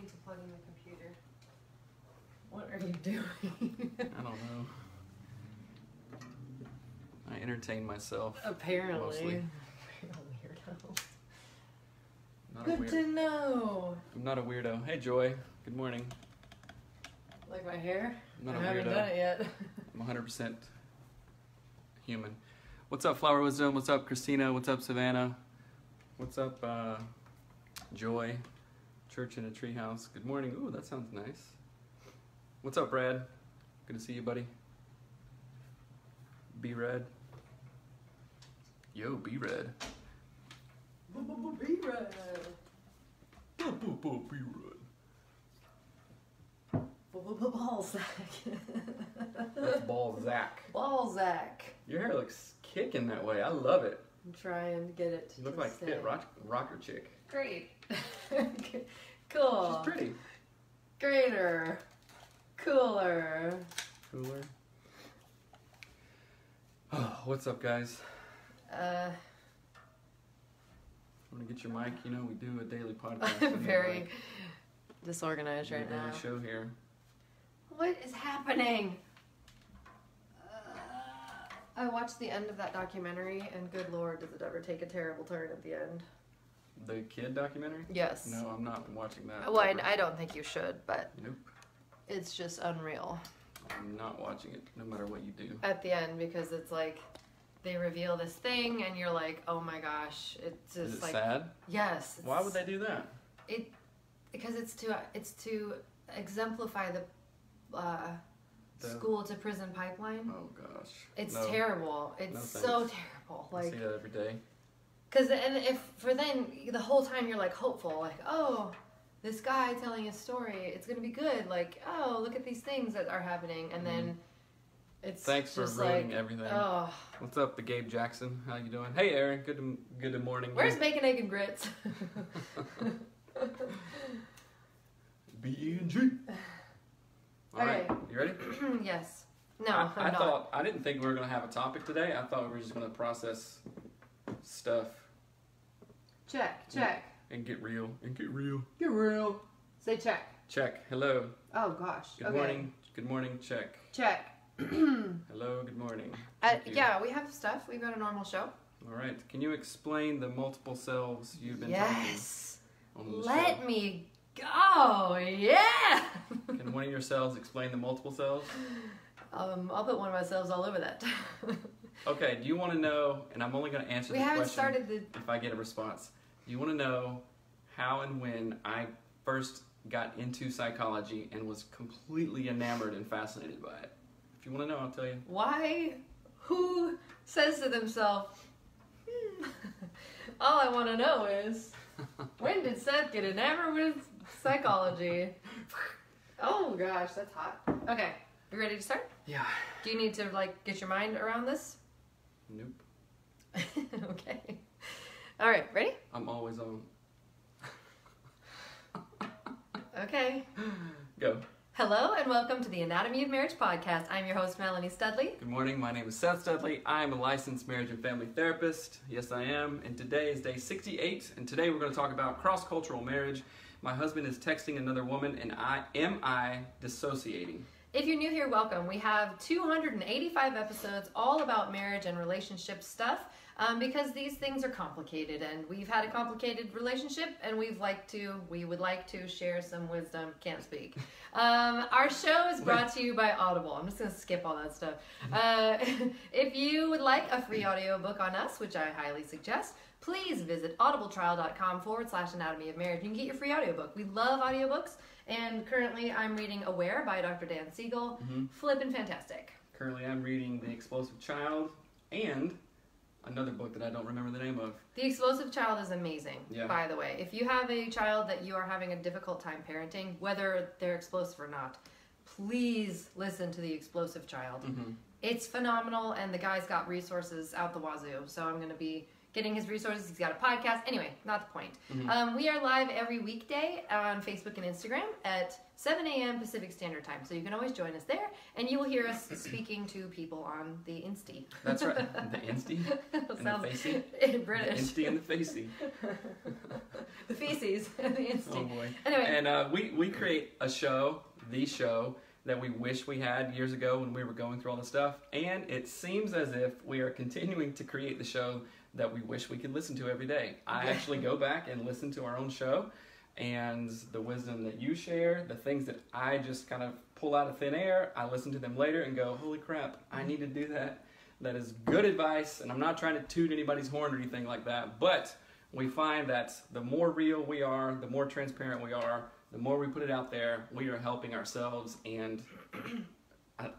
need to plug in the computer. What are you doing? I don't know. I entertain myself. Apparently. Mostly. Weirdo. Not Good to know. I'm not a weirdo. Hey, Joy. Good morning. Like my hair? I'm not I a haven't weirdo. done it yet. I'm 100% human. What's up, Flower Wisdom? What's up, Christina? What's up, Savannah? What's up, Joy? Church in a Treehouse. Good morning. Ooh, that sounds nice. What's up, Brad? Good to see you, buddy. B-Red. Yo, B-Red. B-Red. B-Red. Balzac. That's Balzac. Balzac. Your hair looks kicking that way. I love it. I'm trying to get it You look to like stay. fit rocker chick. Great. Cool. She's pretty. Greater. Cooler. Cooler. Oh, what's up, guys? Uh, Want to get your mic? You know, we do a daily podcast. I'm very disorganized right now. Daily show here. What is happening? I watched the end of that documentary, and good lord, does it ever take a terrible turn at the end? The kid documentary? Yes. No, I'm not watching that. Well, I don't think you should, but Nope. it's just unreal I'm not watching it, no matter what you do. at the end, because it's like they reveal this thing, and you're like, oh my gosh, it's just Is it like sad? yes. Why would they do that? Because it's to exemplify the school to prison pipeline. Oh gosh. It's No. terrible. It's No so thanks. terrible. I Like, see that every day. because if for then the whole time you're like hopeful, like, oh, this guy telling his story, it's gonna be good. Like, oh, look at these things that are happening, and then it's Thanks for just ruining like, everything. oh, What's up, the Gabe Jackson? How you doing? Hey, Aaron. Good morning. where's bacon, egg, and grits? B-E-N-G. All right. Okay. You ready? Yes. No, I'm not. I didn't think we were going to have a topic today. I thought we were just going to process stuff Check. and get real. Get real. Say check. Check. Hello. Oh gosh. Good okay. morning. Good morning. Check. Check. Hello. Good morning. Thank you. Yeah, we have stuff. We've got a normal show. All right. Can you explain the multiple selves you've been Yes. talking on the Let show? me go. Yeah. Can one of your selves explain the multiple selves? I'll put one of myself all over that. Okay. Do you want to know? And I'm only going to answer We the haven't question started the. if I get a response. Do you want to know how and when I first got into psychology and was completely enamored and fascinated by it? If you want to know, I'll tell you. Why? Who says to themselves, all I want to know is, when did Seth get enamored with psychology? Oh gosh, that's hot. Okay, you ready to start? Yeah. Do you need to like get your mind around this? Nope. Okay. All right, ready? I'm always on. Okay. Go. Hello and welcome to the Anatomy of Marriage podcast. I'm your host, Melanie Studley. Good morning. My name is Seth Studley. I am a licensed marriage and family therapist. Yes, I am. And today is day 68. And today we're going to talk about cross-cultural marriage. My husband is texting another woman, and am I dissociating? If you're new here, welcome. We have 285 episodes all about marriage and relationship stuff because these things are complicated, and we've had a complicated relationship, and we would like to share some wisdom. Can't speak. Our show is brought to you by Audible. I'm just going to skip all that stuff. If you would like a free audiobook on us, which I highly suggest, please visit audibletrial.com/anatomy of marriage. You can get your free audiobook. We love audiobooks. And currently I'm reading Aware by Dr. Dan Siegel. Flippin' fantastic. Currently I'm reading The Explosive Child and another book that I don't remember the name of. The Explosive Child is amazing, Yeah. by the way. If you have a child that you are having a difficult time parenting, whether they're explosive or not, please listen to The Explosive Child. It's phenomenal, and the guy's got resources out the wazoo. So I'm going to be getting his resources. He's got a podcast. Anyway, not the point. We are live every weekday on Facebook and Instagram at 7 a.m. Pacific Standard Time. So you can always join us there, and you will hear us speaking to people on the Insty. That's right. The Insty and the Facey. British. The Insty and the Facey. The feces, the instinct. Oh boy. Anyway. And we create a show, the show, that we wish we had years ago when we were going through all this stuff. And it seems as if we are continuing to create the show that we wish we could listen to every day. I actually go back and listen to our own show, and the wisdom that you share, the things that I just kind of pull out of thin air, I listen to them later and go, holy crap, I need to do that. That is good advice, and I'm not trying to toot anybody's horn or anything like that, but we find that the more real we are, the more transparent we are, the more we put it out there, we are helping ourselves, and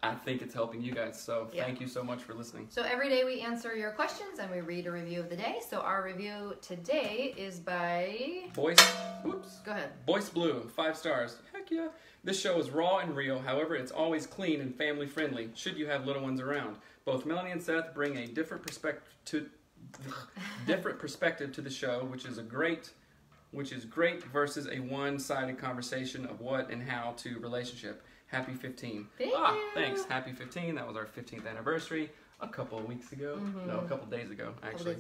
I think it's helping you guys. So thank you so much for listening. So every day we answer your questions and we read a review of the day. So our review today is by Go ahead. Boyce Blue, 5 stars. Heck yeah. This show is raw and real. However, it's always clean and family friendly. Should you have little ones around? Both Melanie and Seth bring a different perspective to the show, which is great versus a one-sided conversation of what and how to relationship. Happy 15. Thank you. Thanks. Happy 15. That was our 15th anniversary a couple of weeks ago. No, a couple of days ago, actually.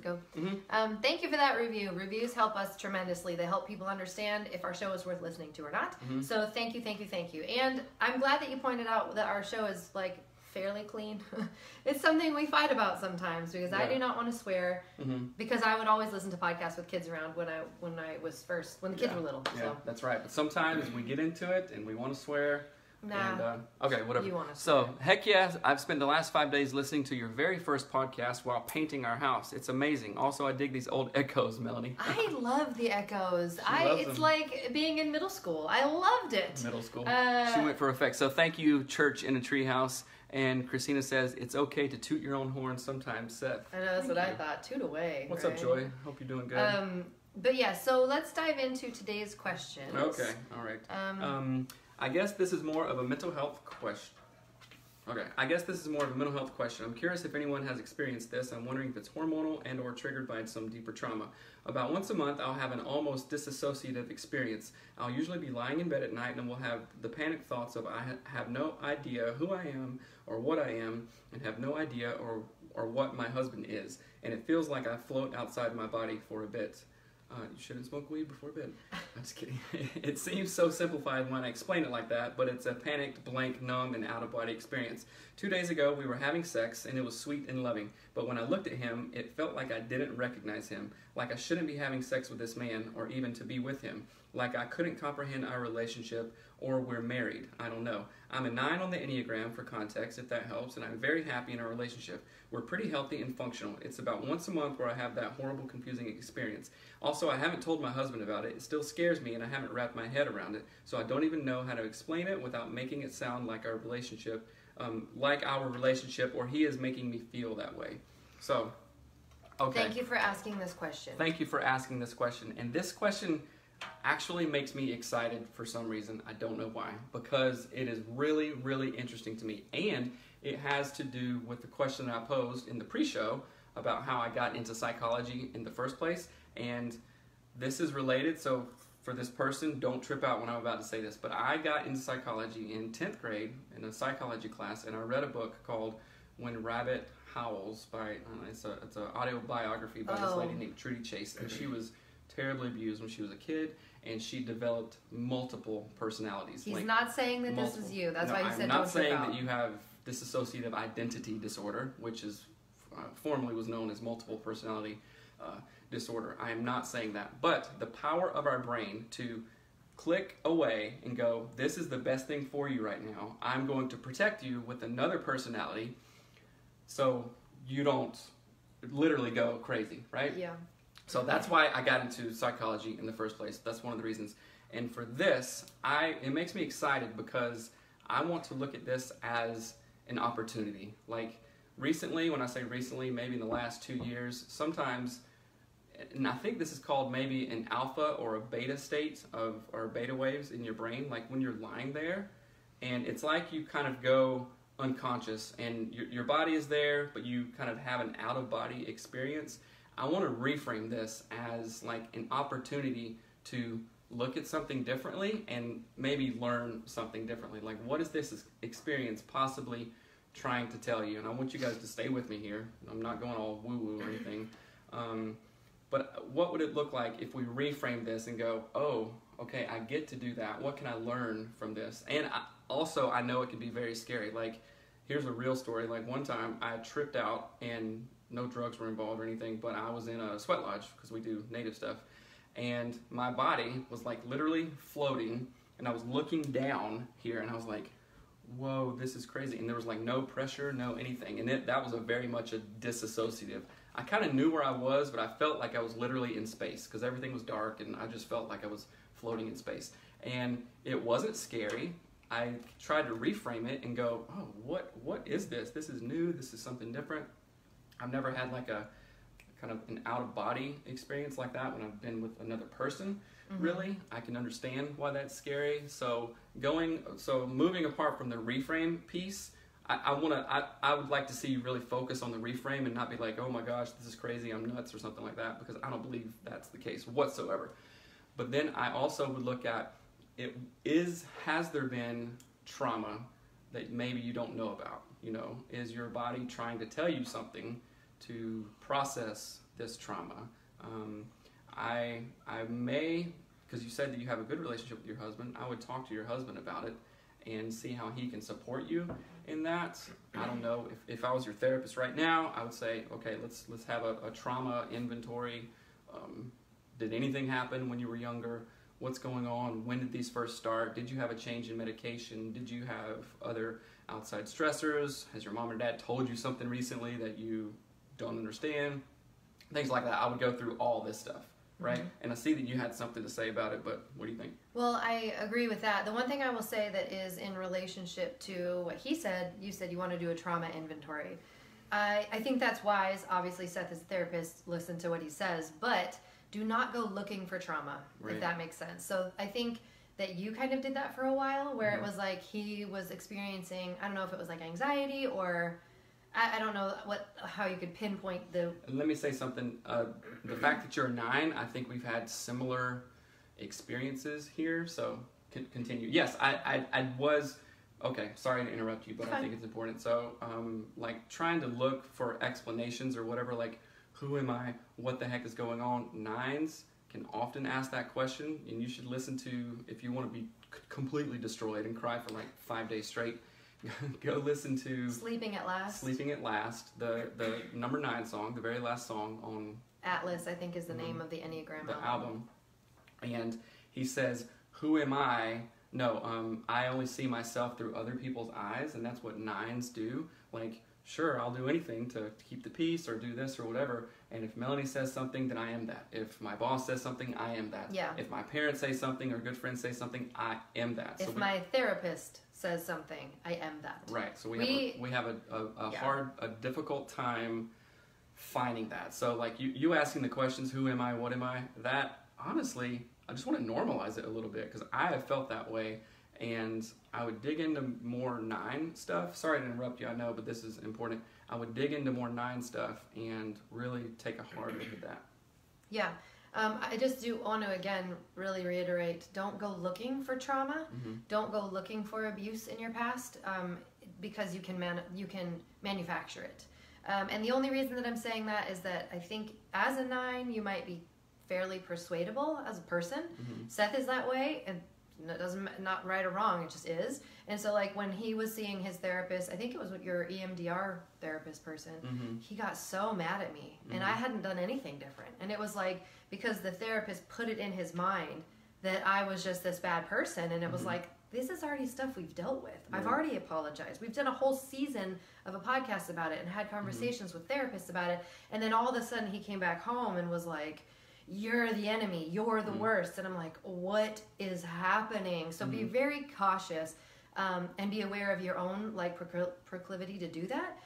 Thank you for that review. Reviews help us tremendously. They help people understand if our show is worth listening to or not. So thank you. And I'm glad that you pointed out that our show is like fairly clean. It's something we fight about sometimes because I do not want to swear because I would always listen to podcasts with kids around when the kids were little. Yeah, so. that's right. But sometimes we get into it and we want to swear. Nah. And, okay, whatever. You want to so, heck yeah, I've spent the last 5 days listening to your very first podcast while painting our house. It's amazing. Also, I dig these old echoes, Melanie. I love the echoes. It's like being in middle school. I loved it. Middle school. She went for effect. So, thank you, Church in a Treehouse. And Christina says, it's okay to toot your own horn sometimes, Seth. I know, that's what I thought. Toot away. What's up, Joy? Hope you're doing good. But yeah, so let's dive into today's questions. Okay, all right. I guess this is more of a mental health question. I'm curious if anyone has experienced this. I'm wondering if it's hormonal and or triggered by some deeper trauma. About once a month, I'll have an almost disassociative experience. I'll usually be lying in bed at night and will have the panic thoughts of I have no idea who I am or what I am and have no idea or what my husband is. And it feels like I float outside my body for a bit. You shouldn't smoke weed before bed. I'm just kidding. It seems so simplified when I explain it like that, but it's a panicked, blank, numb, and out-of-body experience. 2 days ago, we were having sex, and it was sweet and loving. But when I looked at him, it felt like I didn't recognize him, like I shouldn't be having sex with this man, or even to be with him, like I couldn't comprehend our relationship, or we're married. I don't know. I'm a 9 on the Enneagram, for context, if that helps, and I'm very happy in our relationship. We're pretty healthy and functional. It's about once a month where I have that horrible, confusing experience. Also, I haven't told my husband about it. It still scares me, and I haven't wrapped my head around it, so I don't even know how to explain it without making it sound like our relationship, or he is making me feel that way. So, okay. Thank you for asking this question. Thank you for asking this question. And this question actually makes me excited for some reason. I don't know why. Because it is really, really interesting to me. And it has to do with the question that I posed in the pre-show about how I got into psychology in the first place. And this is related, so for this person, don't trip out when I'm about to say this, but I got into psychology in 10th grade in a psychology class, and I read a book called When Rabbit Howls by, it's an audio biography by this lady named Trudy Chase, and she was terribly abused when she was a kid, and she developed multiple personalities. He's not saying that this is you. That's why he said don't trip out. I'm not saying that you have dissociative identity disorder, which is formerly was known as multiple personality disorder. I am not saying that. But the power of our brain to click away and go, this is the best thing for you right now. I'm going to protect you with another personality so you don't literally go crazy, right? Yeah. So that's why I got into psychology in the first place. That's one of the reasons. And for this, it makes me excited because I want to look at this as an opportunity. Like recently, when I say recently, maybe in the last 2 years, sometimes, and I think this is called maybe an alpha or a beta state or beta waves in your brain, like when you're lying there, and it's like you kind of go unconscious, and your body is there, but you kind of have an out-of-body experience. I want to reframe this as like an opportunity to look at something differently and maybe learn something differently. Like, what is this experience possibly trying to tell you? And I want you guys to stay with me here. I'm not going all woo-woo or anything. But what would it look like if we reframe this and go, oh, okay, I get to do that. What can I learn from this? And I know it can be very scary. Like, here's a real story. Like, one time I tripped out, and no drugs were involved or anything, but I was in a sweat lodge because we do native stuff. And my body was like literally floating, and I was looking down here, and I was like, whoa, this is crazy. And there was like no pressure, no anything. And that was a very much a disassociative. I kind of knew where I was, but I felt like I was literally in space because everything was dark, and I just felt like I was floating in space. And it wasn't scary. I tried to reframe it and go, oh, what is this? This is new. This is something different. I've never had like a kind of an out-of-body experience like that when I've been with another person. Really, I can understand why that's scary. So moving apart from the reframe piece, I would like to see you really focus on the reframe and not be like, oh my gosh, this is crazy, I'm nuts or something like that, because I don't believe that's the case whatsoever. But then I also would look at has there been trauma that maybe you don't know about? You know, is your body trying to tell you something to process this trauma? I may, because you said that you have a good relationship with your husband, I would talk to your husband about it and see how he can support you in that. I don't know, if I was your therapist right now, I would say, okay, let's have a trauma inventory. Did anything happen when you were younger? What's going on? When did these first start? Did you have a change in medication? Did you have other outside stressors? Has your mom or dad told you something recently that you don't understand? Things like that. I would go through all this stuff, right? And I see that you had something to say about it, but what do you think? Well, I agree with that. The one thing I will say that is in relationship to what he said, you said you want to do a trauma inventory. I think that's wise. Obviously, Seth is a therapist. Listen to what he says, but do not go looking for trauma, if that makes sense. So I think that you kind of did that for a while, where it was like he was experiencing, I don't know if it was like anxiety or I don't know how you could pinpoint the... Let me say something. The fact that you're 9, I think we've had similar experiences here, so continue. Yes, I was... Okay, sorry to interrupt you, but I think it's important. So, like, trying to look for explanations or whatever, like, who am I? What the heck is going on? 9s can often ask that question, and you should listen to, if you want to be completely destroyed and cry for like 5 days straight, go listen to Sleeping at Last. Sleeping at Last, the number 9 song, the very last song on Atlas, I think is the name of the Enneagram album. And he says, who am I? No, I only see myself through other people's eyes, and that's what 9s do. Like, sure, I'll do anything to keep the peace or do this or whatever. And if Melanie says something, then I am that. If my boss says something, I am that. Yeah. If my parents say something or good friends say something, I am that. If my therapist says something, I am that. Right. So we have a difficult time finding that. So like you asking the questions, who am I, what am I? That honestly, I just want to normalize it a little bit because I have felt that way. And I would dig into more 9 stuff. Sorry to interrupt you, I know, but this is important. I would dig into more 9 stuff and really take a hard look at that. Yeah. I just do want to, again, really reiterate, don't go looking for trauma. Don't go looking for abuse in your past because you can manufacture it. And the only reason that I'm saying that is that I think as a 9, you might be fairly persuadable as a person. Seth is that way, and it doesn't, not right or wrong, it just is. And so like when he was seeing his therapist, I think it was with your EMDR therapist person, he got so mad at me and I hadn't done anything different. And it was like, because the therapist put it in his mind that I was just this bad person, and it was like, this is already stuff we've dealt with. I've already apologized. We've done a whole season of a podcast about it and had conversations with therapists about it. And then all of a sudden he came back home and was like, you're the enemy, you're the worst. And I'm like, what is happening? So be very cautious and be aware of your own like proclivity to do that.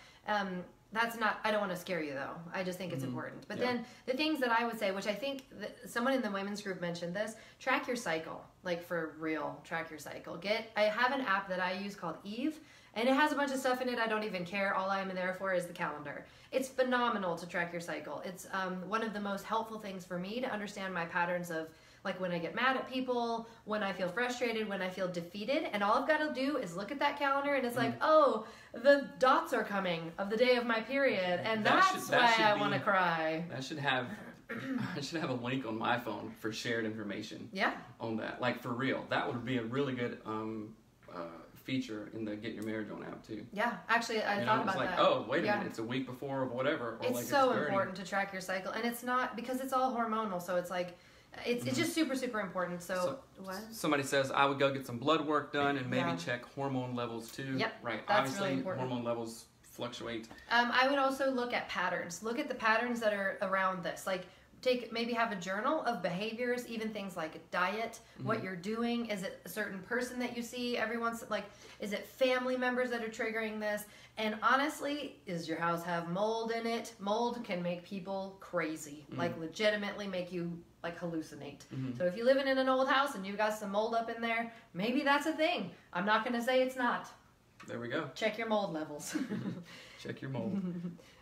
That's not, I don't want to scare you though. I just think it's important. But then the things that I would say, which I think someone in the women's group mentioned this, track your cycle, like for real, track your cycle. I have an app that I use called Eve, and it has a bunch of stuff in it. I don't even care. All I'm there for is the calendar. It's phenomenal to track your cycle. It's one of the most helpful things for me to understand my patterns of like when I get mad at people, when I feel frustrated, when I feel defeated. And all I've got to do is look at that calendar and it's like, oh, the dots are coming of the day of my period. And that's why I want to cry. That should have I should have a link on my phone for shared information. Yeah. On that, like for real, that would be a really good feature in the Get Your Marriage On app too. Yeah, actually, I thought about like, that. Oh, wait a minute, it's a week before or whatever. Or it's like so it's important to track your cycle, and it's not because it's all hormonal, so it's like it's just super important. So what? Somebody says I would go get some blood work done and maybe check hormone levels too. Yep, right. That's Obviously, really important. hormone levels fluctuate. I would also look at patterns. Look at the patterns that are around this. Like maybe have a journal of behaviors, even things like diet, what you're doing. Is it a certain person that you see every once, like, is it family members that are triggering this? And honestly, does your house have mold in it? Mold can make people crazy, like legitimately make you like hallucinate. So if you live in an old house and you've got some mold up in there, maybe that's a thing. I'm not going to say it's not. There we go. Check your mold levels. Check your mold.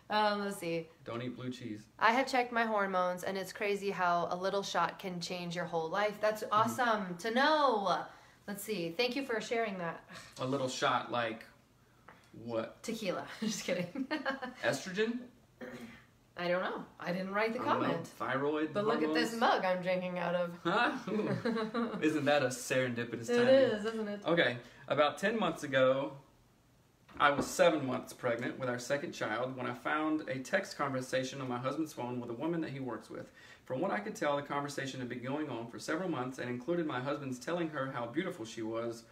Let's see. Don't eat blue cheese. I have checked my hormones, and it's crazy how a little shot can change your whole life. That's awesome to know. Let's see. Thank you for sharing that. A little shot, like what? Tequila. Just kidding. Estrogen? I don't know. I didn't write the comment. Thyroid. But hormones? look at this mug I'm drinking out of. Huh? Isn't that a serendipitous timing? It is, isn't it? Okay. About 10 months ago, I was 7 months pregnant with our second child when I found a text conversation on my husband's phone with a woman that he works with. From what I could tell, the conversation had been going on for several months and included my husband's telling her how beautiful she was,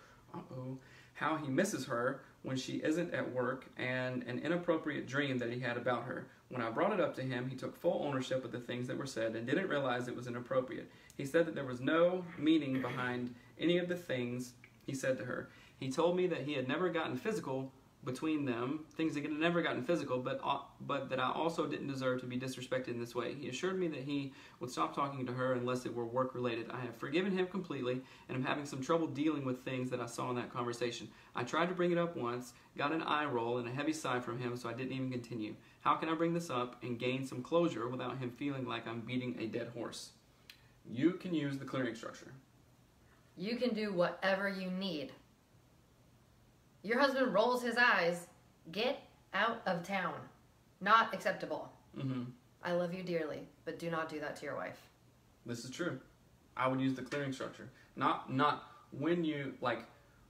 how he misses her when she isn't at work, and an inappropriate dream that he had about her. When I brought it up to him, he took full ownership of the things that were said and didn't realize it was inappropriate. He said that there was no meaning behind any of the things he said to her. He told me that he had never gotten physical between them, things that had never gotten physical, but that I also didn't deserve to be disrespected in this way. He assured me that he would stop talking to her unless it were work-related. I have forgiven him completely, and am having some trouble dealing with things that I saw in that conversation. I tried to bring it up once, got an eye roll and a heavy sigh from him, so I didn't even continue. How can I bring this up and gain some closure without him feeling like I'm beating a dead horse? You can use the clearing structure. You can do whatever you need. Your husband rolls his eyes. Get out of town. Not acceptable. I love you dearly, but do not do that to your wife. This is true. I would use the clearing structure. Not when you, like,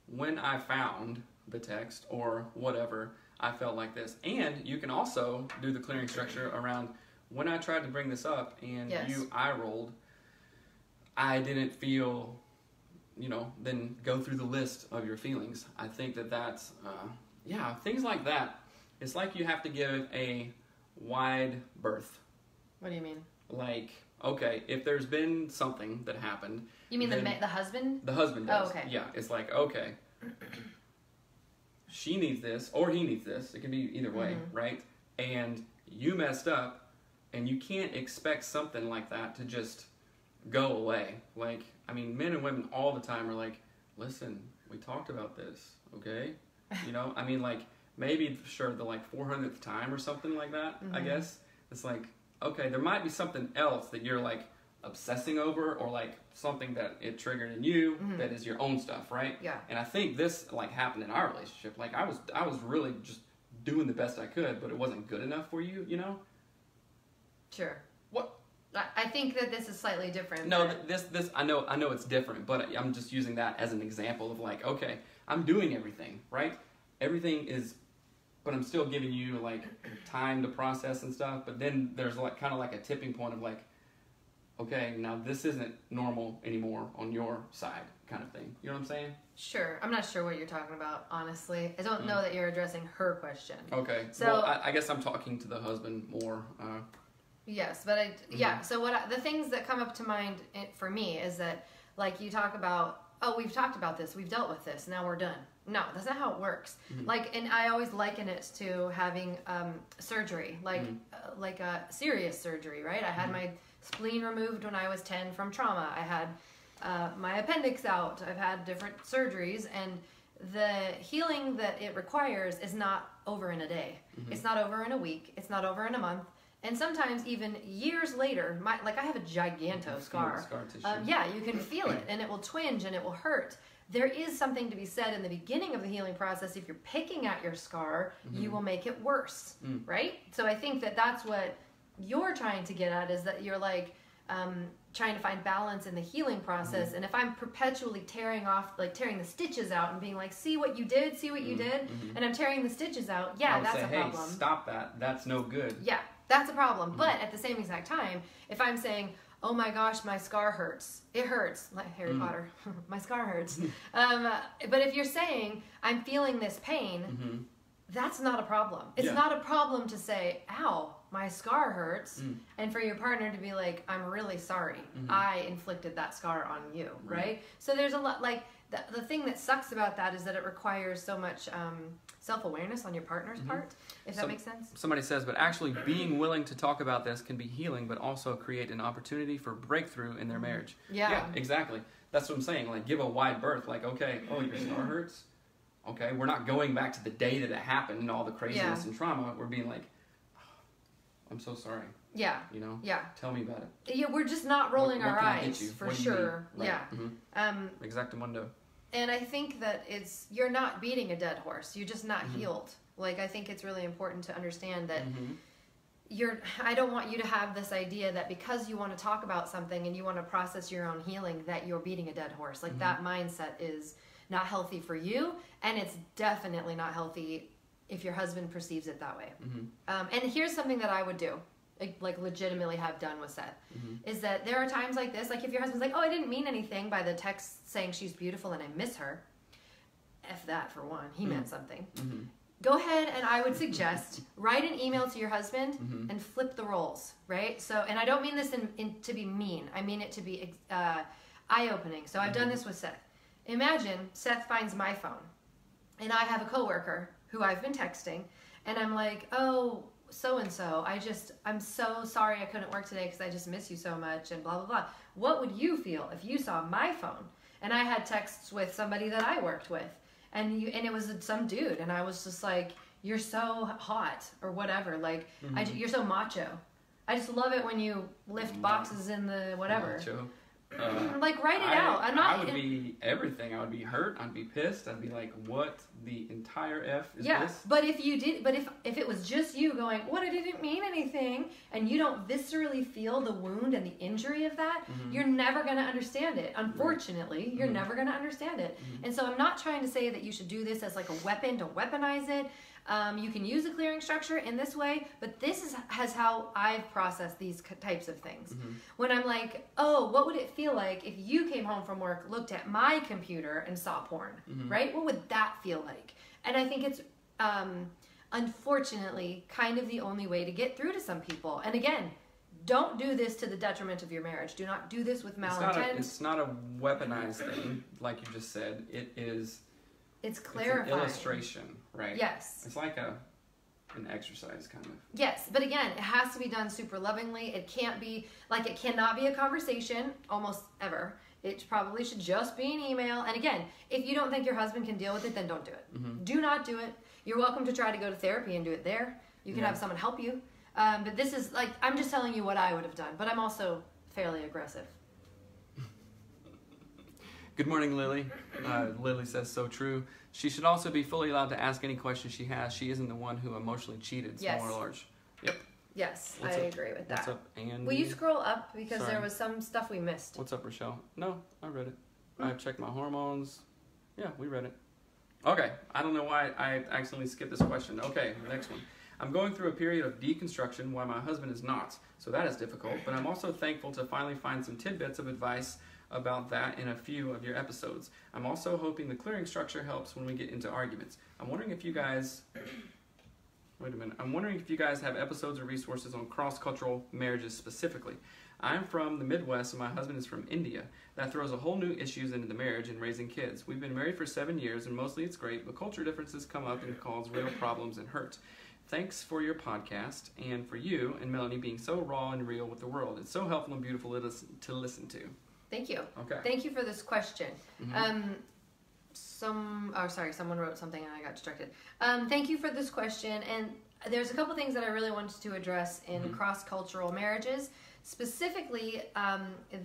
when I found the text or whatever, I felt like this. And you can also do the clearing structure around when I tried to bring this up and you eye rolled, I didn't feel, then go through the list of your feelings. I think that's, things like that. It's like you have to give a wide berth. What do you mean? Like, okay, if there's been something that happened. You mean the husband? The husband does. Oh, okay. Yeah, it's like, okay, she needs this or he needs this. It can be either way, right? And you messed up, and you can't expect something like that to just go away. Like, I mean, men and women all the time are like, listen, we talked about this, okay? I mean, like, maybe, sure, the, 400th time or something like that, I guess. It's like, okay, there might be something else that you're, obsessing over or, something that it triggered in you that is your own stuff, right? Yeah. And I think this, happened in our relationship. I was really just doing the best I could, but it wasn't good enough for you, Sure. What? I think that this is slightly different. No, this I know it's different, but I'm just using that as an example of okay, I'm doing everything, right? Everything is, but I'm still giving you time to process and stuff. But then there's kind of a tipping point of okay, now this isn't normal anymore on your side, kind of thing. You know what I'm saying? Sure. I'm not sure what you're talking about, honestly. I don't know that you're addressing her question. Okay. So well, I guess I'm talking to the husband more. Yes, but so the things that come up to mind for me is that, you talk about, oh, we've talked about this, we've dealt with this, now we're done. No, that's not how it works. And I always liken it to having surgery, like a serious surgery, right? I had my spleen removed when I was 10 from trauma. I had my appendix out. I've had different surgeries, and the healing that it requires is not over in a day. It's not over in a week. It's not over in a month. And sometimes even years later, I have a giganto scar. Scar tissue. You can feel it, and it will twinge and it will hurt. There is something to be said in the beginning of the healing process. If you're picking at your scar, you will make it worse, right? So I think that that's what you're trying to get at is that you're like trying to find balance in the healing process. And if I'm perpetually tearing the stitches out and being like, see what you did, and I'm tearing the stitches out, that's a problem. Hey, stop that. That's no good. Yeah, that's a problem. But at the same exact time, if I'm saying, oh my gosh, my scar hurts. It hurts. Like Harry Potter. My scar hurts. But if you're saying, I'm feeling this pain, that's not a problem. It's not a problem to say, ow, my scar hurts. And for your partner to be like, I'm really sorry. I inflicted that scar on you, right? So there's a lot, like, the thing that sucks about that is that it requires so much self-awareness on your partner's part, if that makes sense. Somebody says, but actually being willing to talk about this can be healing, but also create an opportunity for breakthrough in their marriage. Yeah, exactly. That's what I'm saying. Like, give a wide berth. Like, okay, oh, your scar hurts? Okay, we're not going back to the day that it happened and all the craziness and trauma. We're being like, oh, I'm so sorry. Yeah. You know? Yeah. Tell me about it. Yeah, we're just not rolling our eyes, for sure. Right. Yeah. Exactamundo. And I think that you're not beating a dead horse. You're just not healed. Like, I think it's really important to understand that I don't want you to have this idea that because you want to talk about something and you want to process your own healing, that you're beating a dead horse. Like, that mindset is not healthy for you, and it's definitely not healthy if your husband perceives it that way. And here's something that I would do, like legitimately have done with Seth, is that there are times like this, like if your husband's like, oh, I didn't mean anything by the text saying she's beautiful and I miss her. F that, for one. He meant something. Go ahead, and I would suggest write an email to your husband and flip the roles, right? So, and I don't mean this to be mean. I mean it to be eye-opening. So I've done this with Seth. Imagine Seth finds my phone, and I have a coworker who I've been texting, and I'm like, oh, so-and-so, I'm so sorry I couldn't work today because I just miss you so much, and blah, blah, blah. What would you feel if you saw my phone? And I had texts with somebody that I worked with, and it was some dude, and I was just like, you're so hot, or whatever, like, you're so macho. I just love it when you lift boxes in the whatever. Macho. Like, write it out. I would be everything. I would be hurt. I'd be pissed. I'd be like, what the entire F is this? But if it was just you going, what, I didn't mean anything, and you don't viscerally feel the wound and the injury of that, you're never going to understand it. Unfortunately, you're never going to understand it. And so I'm not trying to say that you should do this as like a weapon to weaponize it. You can use a clearing structure in this way, but this is how I've processed these types of things. When I'm like, oh, what would it feel like if you came home from work, looked at my computer, and saw porn, right? What would that feel like? And I think it's, unfortunately, kind of the only way to get through to some people. And again, don't do this to the detriment of your marriage. Do not do this with malintent. It's not a weaponized thing, like you just said. It's clarifying. It's an illustration, right? Yes. It's like an exercise, kind of. Yes, but again, it has to be done super lovingly. It cannot be a conversation, almost ever. It probably should just be an email. And again, if you don't think your husband can deal with it, then don't do it. Do not do it. You're welcome to try to go to therapy and do it there. You can have someone help you. But this is, like, I'm just telling you what I would have done. But I'm also fairly aggressive. Good morning, Lily. Lily says, so true. She should also be fully allowed to ask any questions she has. She isn't the one who emotionally cheated, small or large. Yep. Yes, I agree with that. What's up, Andy? Will you scroll up? Because there was some stuff we missed. What's up, Rochelle? No, I read it. I've checked my hormones. Yeah, we read it. Okay, I don't know why I accidentally skipped this question. Okay, the next one. I'm going through a period of deconstruction while my husband is not, so that is difficult, but I'm also thankful to finally find some tidbits of advice about that in a few of your episodes. I'm also hoping the clearing structure helps when we get into arguments. I'm wondering if you guys have episodes or resources on cross-cultural marriages specifically. I'm from the Midwest and my husband is from India. That throws a whole new issues into the marriage and raising kids. We've been married for 7 years and mostly it's great, but culture differences come up and cause real problems and hurt. Thanks for your podcast and for you and Melanie being so raw and real with the world. It's so helpful and beautiful to listen to. Thank you. Okay. Thank you for this question. Someone wrote something and I got distracted. Thank you for this question. And there's a couple things that I really wanted to address in cross-cultural marriages. Specifically,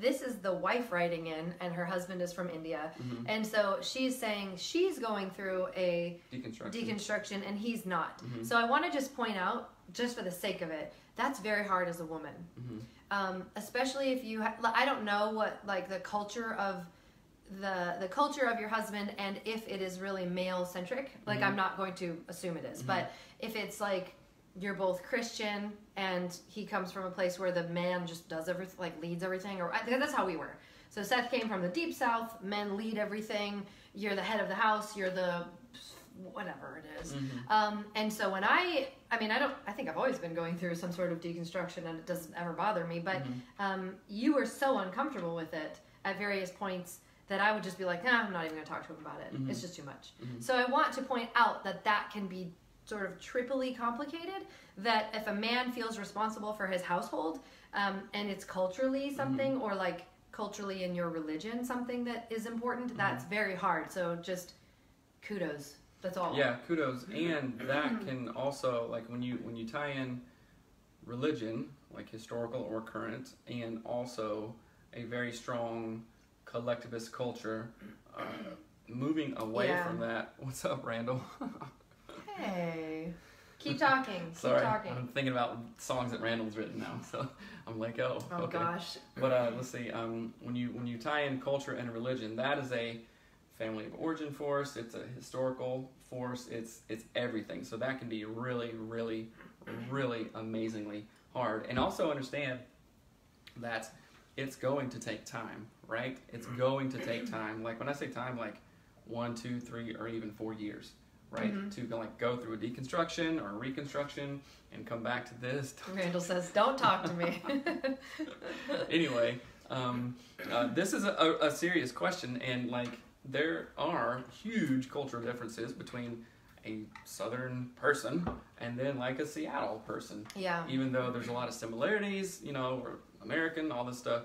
this is the wife writing in, and her husband is from India. And so she's saying she's going through a deconstruction and he's not. So I want to just point out, just for the sake of it, that's very hard as a woman. Especially if you I don't know what like the culture of the culture of your husband, and if it is really male centric, like I'm not going to assume it is, but if it's like you're both Christian and he comes from a place where the man just does everything, like leads everything, or that's how we were. So Seth came from the deep south, men lead everything, you're the head of the house, you're the whatever it is. And so when I think I've always been going through some sort of deconstruction and it doesn't ever bother me, but you were so uncomfortable with it at various points that I would just be like, nah, I'm not even going to talk to him about it. It's just too much. So I want to point out that can be sort of triply complicated, that if a man feels responsible for his household, and it's culturally something, or like culturally in your religion something that is important, that's very hard. So just kudos. That's all. Yeah, kudos. And that can also, like when you tie in religion, like historical or current, and also a very strong collectivist culture, moving away from that. What's up, Randall? Hey, keep talking. Sorry, keep talking. I'm thinking about songs that Randall's written now, so I'm like, oh okay. Gosh. But let's see. When you tie in culture and religion, that is a family of origin force. It's a historical force. It's everything. So that can be really, really, really amazingly hard. And also understand that it's going to take time, right? It's going to take time. Like when I say time, like 1, 2, 3, or even 4 years, right? To go through a deconstruction or a reconstruction and come back to this. Randall says, "Don't talk to me." Anyway, this is a serious question, and like there are huge cultural differences between a Southern person and then like a Seattle person. Yeah. Even though there's a lot of similarities, we're American, all this stuff,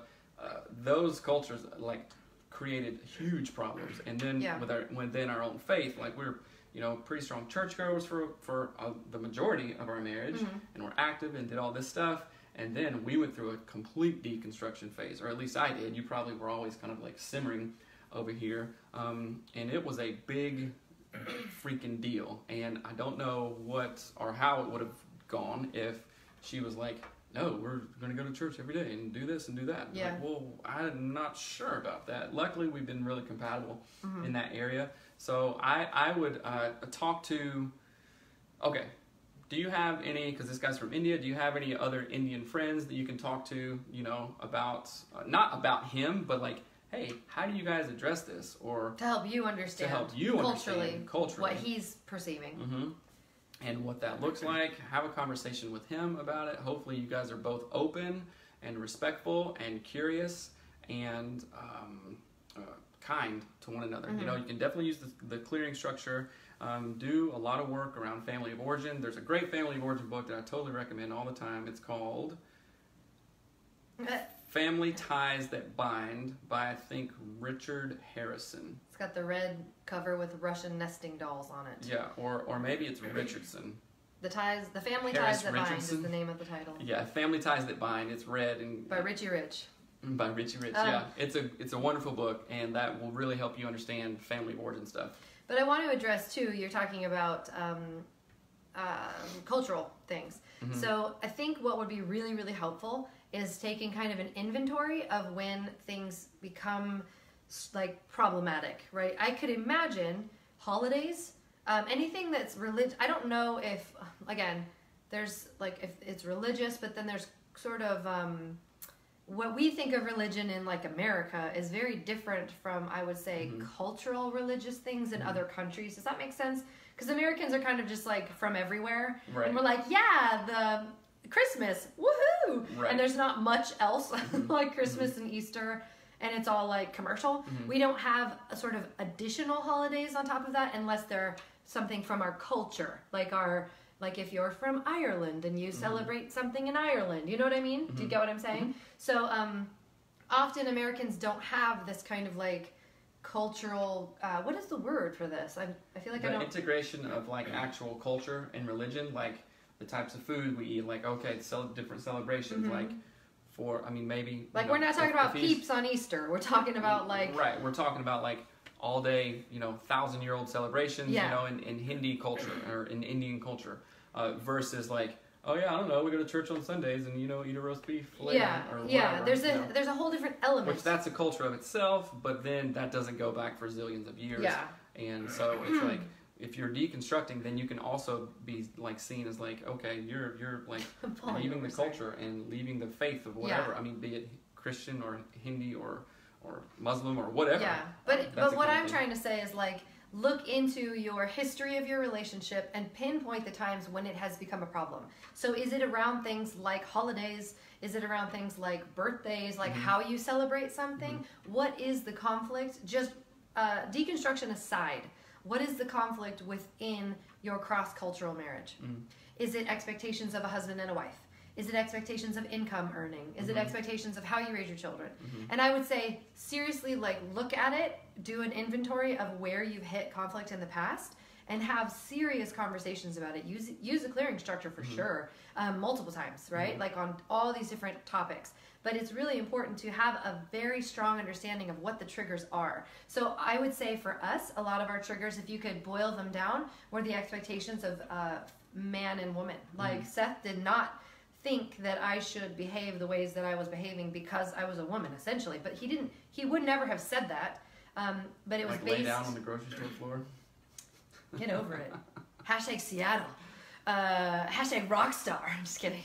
those cultures like created huge problems. And then within our own faith, like we're pretty strong churchgoers for the majority of our marriage, and we're active and did all this stuff. And then we went through a complete deconstruction phase, or at least I did. You probably were always kind of like simmering over here, and it was a big freaking deal. And I don't know what or how it would have gone if she was like, no, we're going to go to church every day and do this and do that. Yeah. Like, well, I'm not sure about that. Luckily, we've been really compatible in that area. So I would talk to, okay, do you have any, because this guy's from India, do you have any other Indian friends that you can talk to, about, not about him, but like, hey, how do you guys address this? Or to help you understand, culturally what he's perceiving. And what that looks like. Have a conversation with him about it. Hopefully you guys are both open and respectful and curious and kind to one another. You can definitely use the clearing structure. Do a lot of work around family of origin. There's a great family of origin book that I totally recommend all the time. It's called Family Ties That Bind by, I think, Richard Harrison. It's got the red cover with Russian nesting dolls on it. Yeah, or maybe it's Richardson. The Family Ties That Bind is the name of the title. Yeah, Family Ties That Bind. It's red and by Richie Rich. By Richie Rich, yeah. It's a wonderful book, and that will really help you understand family of origin stuff. But I want to address too. You're talking about cultural things. So I think what would be really, really helpful is taking kind of an inventory of when things become like problematic, right? I could imagine holidays, anything that's religious. I don't know if, again, there's like if it's religious, but then there's sort of what we think of religion in like America is very different from, I would say, cultural religious things in other countries. Does that make sense? Because Americans are kind of just like from everywhere, and we're like, yeah, the Christmas, woohoo! Right. And there's not much else like Christmas and Easter, and it's all like commercial. We don't have a sort of additional holidays on top of that unless they're something from our culture, like if you're from Ireland and you celebrate something in Ireland, you know what I mean? Do you get what I'm saying? So often Americans don't have this kind of like cultural, what is the word for this? I feel like I don't... integration of like actual culture and religion, like the types of food we eat, like, okay, different celebrations, like maybe... Like we're not talking about peeps on Easter, we're talking about like... Right, we're talking about like all day, 1,000-year-old celebrations, in Hindi culture or in Indian culture, versus like oh yeah, I don't know, we go to church on Sundays and, eat a roast beef later, or yeah. whatever, There's a whole different element. Which that's a culture of itself, but then that doesn't go back for zillions of years. Yeah. And so it's like, if you're deconstructing, then you can also be like seen as like, okay, you're like leaving the culture and leaving the faith of whatever. I mean, be it Christian or Hindi or Muslim or whatever. Yeah, but what I'm trying to say is like, look into your history of your relationship and pinpoint the times when it has become a problem. So is it around things like holidays? Is it around things like birthdays, like how you celebrate something? What is the conflict? Just deconstruction aside, what is the conflict within your cross-cultural marriage? Is it expectations of a husband and a wife? Is it expectations of income earning? Is it expectations of how you raise your children? And I would say, seriously, like, look at it, do an inventory of where you've hit conflict in the past, and have serious conversations about it. Use a clearing structure for sure, multiple times, right? Like on all these different topics. But it's really important to have a very strong understanding of what the triggers are. So I would say for us, a lot of our triggers, if you could boil them down, were the expectations of man and woman. Like Seth did not think that I should behave the ways that I was behaving because I was a woman, essentially. But he would never have said that. But it was like based... lay down on the grocery store floor? Get over it. Hashtag Seattle. Hashtag rockstar. I'm just kidding.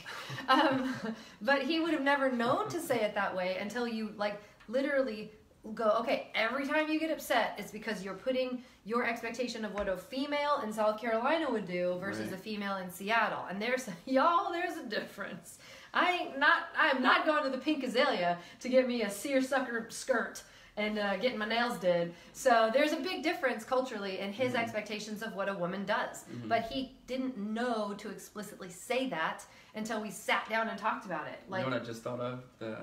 But he would have never known to say it that way until you like literally go, okay, every time you get upset, it's because you're putting your expectation of what a female in South Carolina would do versus a female in Seattle. And there's a difference. I'm not going to the Pink Azalea to get me a seersucker skirt and getting my nails did. So there's a big difference culturally in his expectations of what a woman does. But he didn't know to explicitly say that until we sat down and talked about it. Like, you know what I just thought of? The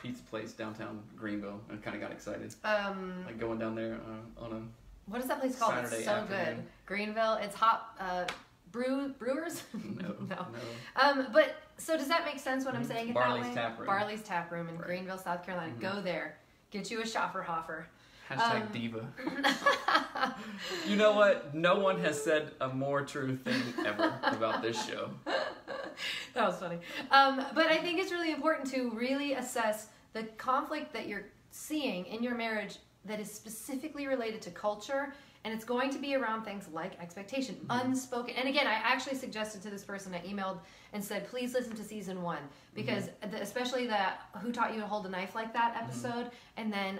pizza place downtown Greenville. I kind of got excited. Like going down there on a what is that place called? Saturday It's so afternoon. good. Greenville. It's hot. Brewers? No. But so does that make sense when I'm saying it Barley's that way? Tap Room. Barley's Tap Room in Greenville, South Carolina. Go there. Get you a Schafferhofer. Hashtag diva. You know what? No one has said a more true thing ever about this show. That was funny. But I think it's really important to really assess the conflict that you're seeing in your marriage that is specifically related to culture, and it's going to be around things like expectation, unspoken. And again, I actually suggested to this person, I emailed and said, please listen to season 1, because especially that Who Taught You to Hold a Knife Like That episode, and then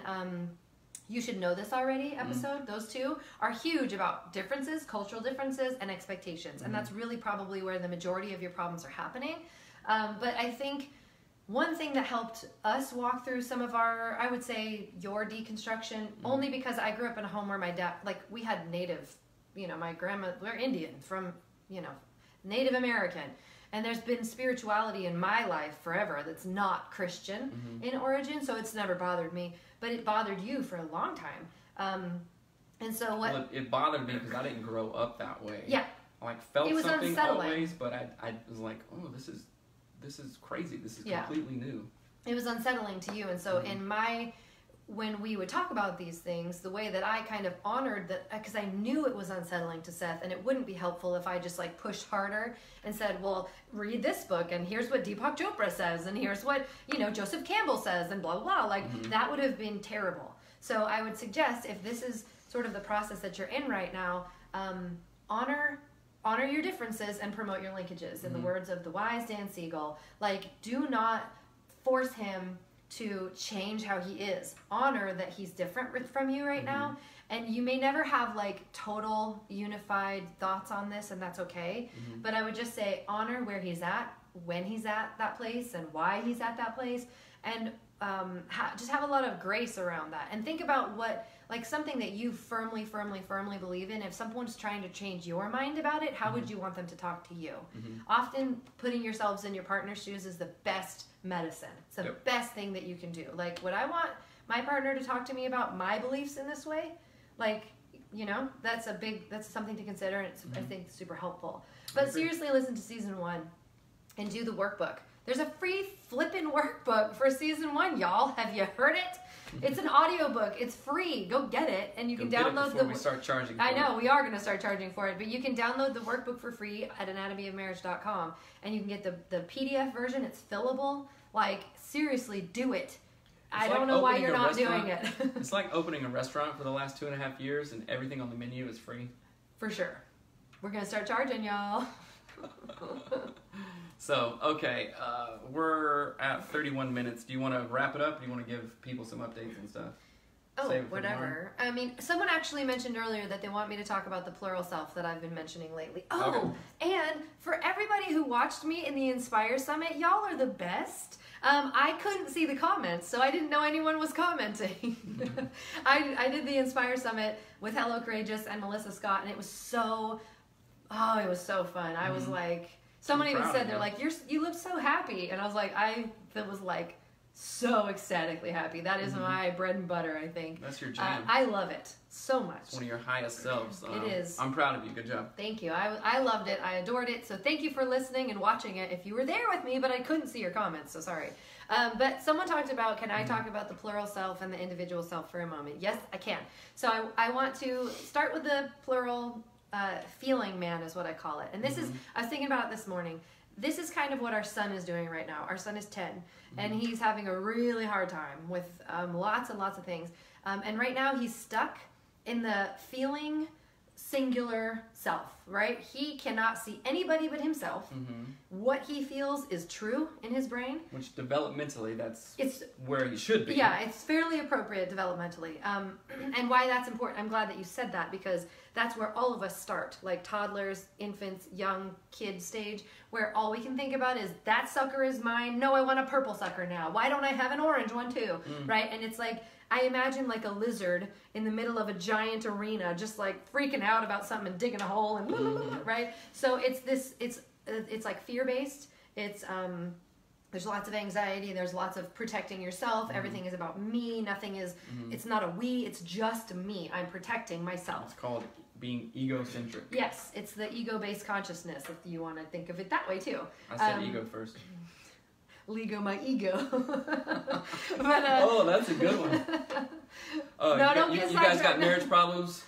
You Should Know This Already episode, those two are huge about differences, cultural differences, and expectations. And that's really probably where the majority of your problems are happening. But I think one thing that helped us walk through some of our, I would say, your deconstruction, only because I grew up in a home where my dad, like, we had native, my grandma, we're Indian from, Native American. And there's been spirituality in my life forever that's not Christian in origin, so it's never bothered me. But it bothered you for a long time. And so what... Well, it bothered me because I didn't grow up that way. Yeah. I like felt It was something unsettling. always, but I was like, oh, this is crazy. This is completely new. It was unsettling to you. And so when we would talk about these things, the way that I kind of honored that, because I knew it was unsettling to Seth, and it wouldn't be helpful if I just like pushed harder and said, well, read this book, and here's what Deepak Chopra says, and here's what, Joseph Campbell says, and blah, blah, blah. Like, that would have been terrible. So I would suggest, if this is sort of the process that you're in right now, honor your differences and promote your linkages. In the words of the wise Dan Siegel, like, do not force him to change how he is. Honor that he's different from you right now, and you may never have like total unified thoughts on this, and that's okay. But I would just say honor where he's at, when he's at that place, and why he's at that place, and just have a lot of grace around that. And think about what, like, something that you firmly believe in. If someone's trying to change your mind about it, how would you want them to talk to you? Often putting yourselves in your partner's shoes is the best medicine. It's the best thing that you can do. Like, would I want my partner to talk to me about my beliefs in this way? Like, that's something to consider, and it's I think super helpful. But seriously, listen to season 1 and do the workbook. There's a free flippin' workbook for season 1, y'all. Have you heard it? It's an audiobook. It's free. Go get it, and you can download before we start charging for I know, we are going to start charging for it, but you can download the workbook for free at anatomyofmarriage.com, and you can get the PDF version. It's fillable. Like, seriously, do it. I don't know why you're not doing it. It's like opening a restaurant for the last 2.5 years, and everything on the menu is free. For sure. We're going to start charging, y'all. So, okay, we're at 31 minutes. Do you want to wrap it up? Or do you want to give people some updates and stuff? Oh, whatever. I mean, someone actually mentioned earlier that they want me to talk about the plural self that I've been mentioning lately. Oh, okay. And for everybody who watched me in the Inspire Summit, y'all are the best. I couldn't see the comments, so I didn't know anyone was commenting. I did the Inspire Summit with Hello Courageous and Melissa Scott, and it was so fun. I was like, someone even said, they're like, you look so happy. And I was like, I was like so ecstatically happy. That is my bread and butter, I think. That's your jam. I love it so much. It's one of your highest selves. It is. I'm proud of you. Good job. Thank you. I loved it. I adored it. So thank you for listening and watching it. If you were there with me, but I couldn't see your comments, so sorry. But someone talked about, can I talk about the plural self and the individual self for a moment? Yes, I can. So I want to start with the plural feeling man is what I call it. And this is, I was thinking about it this morning. This is kind of what our son is doing right now. Our son is 10, and he's having a really hard time with lots and lots of things. And right now he's stuck in the feeling singular self, right? He cannot see anybody but himself. What he feels is true in his brain. Which developmentally, it's where he should be. Yeah, it's fairly appropriate developmentally. And why that's important, I'm glad that you said that, because that's where all of us start, like toddlers, infants, young kid stage, where all we can think about is, that sucker is mine. No, I want a purple sucker now. Why don't I have an orange one too? Right? And it's like, I imagine like a lizard in the middle of a giant arena, just like freaking out about something and digging a hole and right? So it's like fear-based. It's there's lots of anxiety. There's lots of protecting yourself. Everything is about me. Nothing is. It's not a we. It's just me. I'm protecting myself. It's called being egocentric. Yes, it's the ego-based consciousness, if you want to think of it that way too. I said ego first. Lego my ego. But, oh, that's a good one. No, you guys got marriage problems?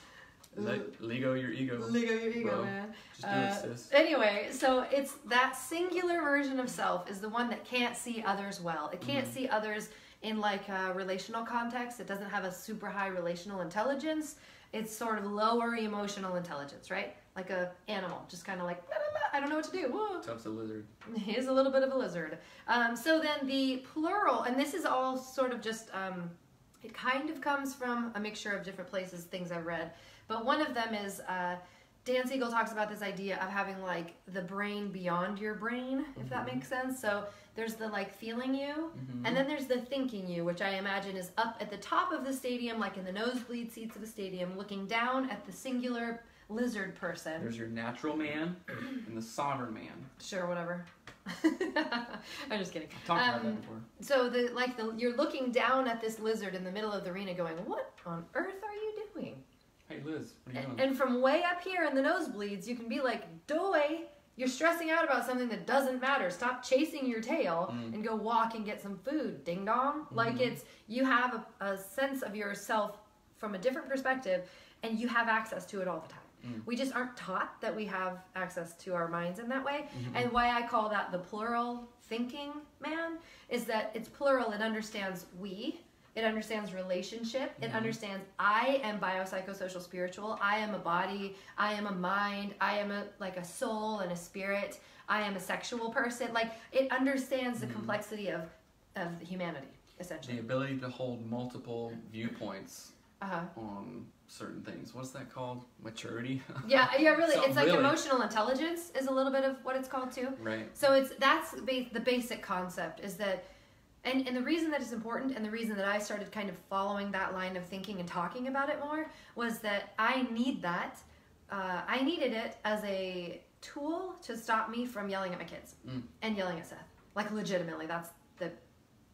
Lego your ego. Lego your ego, bro. man. Just do it, sis. Anyway, so it's that singular version of self is the one that can't see others well. It can't see others in like a relational context. It doesn't have a super high relational intelligence. It's sort of lower emotional intelligence, right? Like a animal, just kind of like, blah, blah, blah, I don't know what to do. Whoa. Toug's a lizard. He is a little bit of a lizard. So then the plural, and this is all sort of just, it kind of comes from a mixture of different places, things I've read. But one of them is, Dan Siegel talks about this idea of having like the brain beyond your brain, if that makes sense. So there's the like feeling you, and then there's the thinking you, which I imagine is up at the top of the stadium, like in the nosebleed seats of a stadium, looking down at the singular lizard person. There's your natural man and the sovereign man. Sure, whatever. I'm just kidding. I've talked about that before. So you're looking down at this lizard in the middle of the arena going, what on earth are you doing? Hey Liz, what are you doing? And from way up here in the nosebleeds, you can be like, doy, you're stressing out about something that doesn't matter. Stop chasing your tail and go walk and get some food. Ding dong. Like you have a sense of yourself from a different perspective, and you have access to it all the time. We just aren't taught that we have access to our minds in that way. And why I call that the plural thinking man is that it's plural. It understands we. It understands relationship. It understands I am biopsychosocial spiritual. I am a body. I am a mind. I am a soul and a spirit. I am a sexual person. Like it understands the complexity of humanity, essentially. The ability to hold multiple viewpoints on certain things. What's that called? Maturity? Yeah, really. It's like emotional intelligence is a little bit of what it's called too. Right. So that's the basic concept is that, and the reason that it's important and the reason that I started kind of following that line of thinking and talking about it more was that I need that. I needed it as a tool to stop me from yelling at my kids and yelling at Seth. Like legitimately, that's the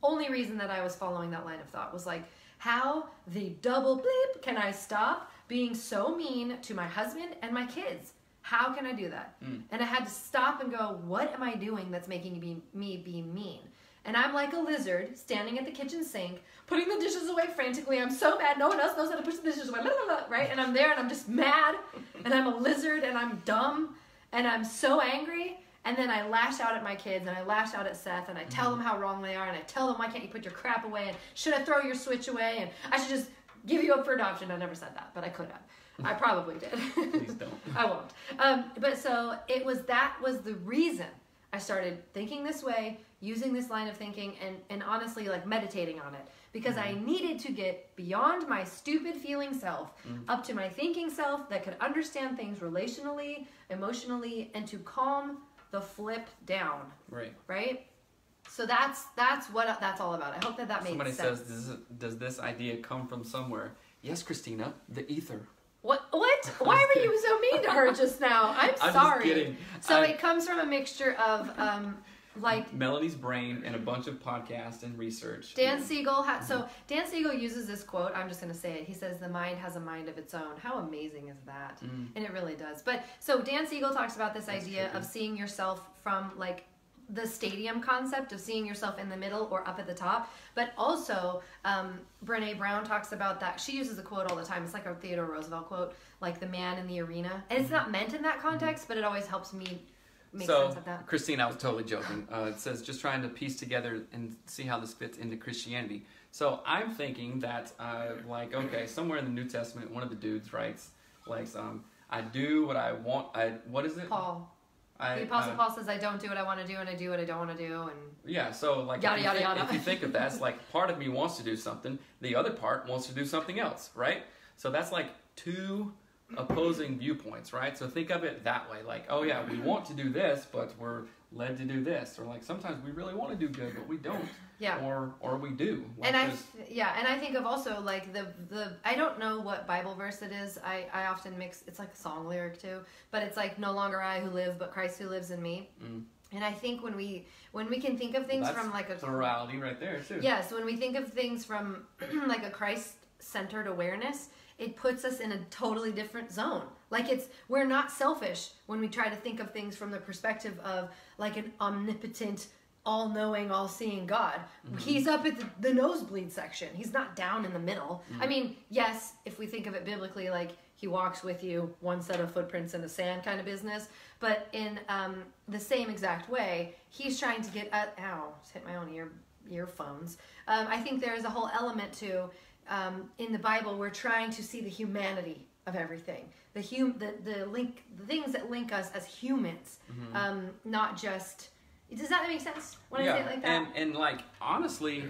only reason that I was following that line of thought was like, how the double bleep can I stop being so mean to my husband and my kids? How can I do that? And I had to stop and go, what am I doing that's making me be mean? And I'm like a lizard standing at the kitchen sink, putting the dishes away frantically. I'm so mad. No one else knows how to push the dishes away. Blah, blah, blah, right? And I'm there and I'm just mad. And I'm a lizard and I'm dumb. And I'm so angry. And then I lash out at my kids and I lash out at Seth and I tell them how wrong they are. And I tell them, why can't you put your crap away? And should I throw your Switch away? And I should just give you up for adoption. I never said that, but I could have. I probably did. Please don't. I won't. But so that was the reason I started thinking this way, using this line of thinking, and honestly like meditating on it, because I needed to get beyond my stupid feeling self up to my thinking self that could understand things relationally, emotionally, and to calm the flip down. Right. So that's what that's all about. I hope that made Somebody sense. says, does this idea come from somewhere? Yes, Christina, the ether. What? Why were you so mean to her just now? I'm sorry. Just kidding. So it comes from a mixture of like Melanie's brain and a bunch of podcasts and research. Dan Siegel Dan Siegel uses this quote. I'm just going to say it. He says, "The mind has a mind of its own." How amazing is that? And it really does. But so Dan Siegel talks about this idea of seeing yourself from like the stadium concept of seeing yourself in the middle or up at the top, but also Brene Brown talks about that. She uses a quote all the time. It's like a Theodore Roosevelt quote, like the man in the arena, and it's not meant in that context, but it always helps me make sense of that. Christine, I was totally joking. It says just trying to piece together and see how this fits into Christianity. So I'm thinking that okay, somewhere in the New Testament, one of the dudes writes like I do what I want. What is it? Paul. The Apostle Paul says, I don't do what I want to do, and I do what I don't want to do, and yeah. So like, yada yada yada. If you think of that, it's like part of me wants to do something, the other part wants to do something else, right? So that's like two opposing viewpoints, right? So think of it that way, like, oh yeah, we want to do this, but we're led to do this, or like sometimes we really want to do good, but we don't. Yeah. Or we do. Like and I think of also like the I don't know what Bible verse it is. I often mix. It's like a song lyric too, but it's like no longer I who live, but Christ who lives in me. And I think when we can think of things from like a plurality right there too. Yes, when we think of things from like a Christ-centered awareness, it puts us in a totally different zone. Like we're not selfish when we try to think of things from the perspective of like an omnipotent, all-knowing, all-seeing God. He's up at the nosebleed section. He's not down in the middle. I mean, yes, if we think of it biblically, like he walks with you, one set of footprints in the sand kind of business. But in the same exact way, he's trying to get at, just hit my own earphones. I think there is a whole element to, in the Bible, we're trying to see the humanity of everything. The things that link us as humans, not just... Does that make sense when I say it like that? And like, honestly,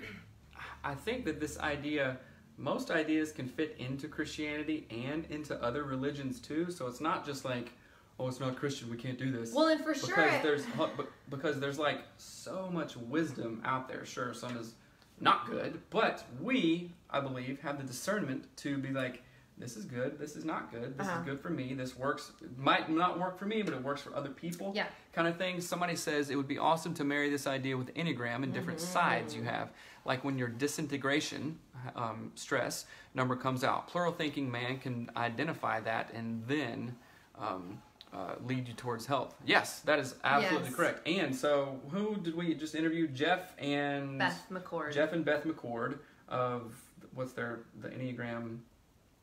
I think that this idea, most ideas can fit into Christianity and into other religions too. So it's not just like, oh, it's not Christian, we can't do this. Well, and for sure... Because there's like so much wisdom out there. Sure, some is not good, but we, I believe, have the discernment to be like, this is good, this is not good, this is good for me, this works, it might not work for me, but it works for other people, kind of thing. Somebody says it would be awesome to marry this idea with the Enneagram and different sides you have. Like when your disintegration, stress number comes out, plural thinking man can identify that and then lead you towards health. Yes, that is absolutely correct. And so who did we just interview? Jeff and Beth McCord of, the Enneagram...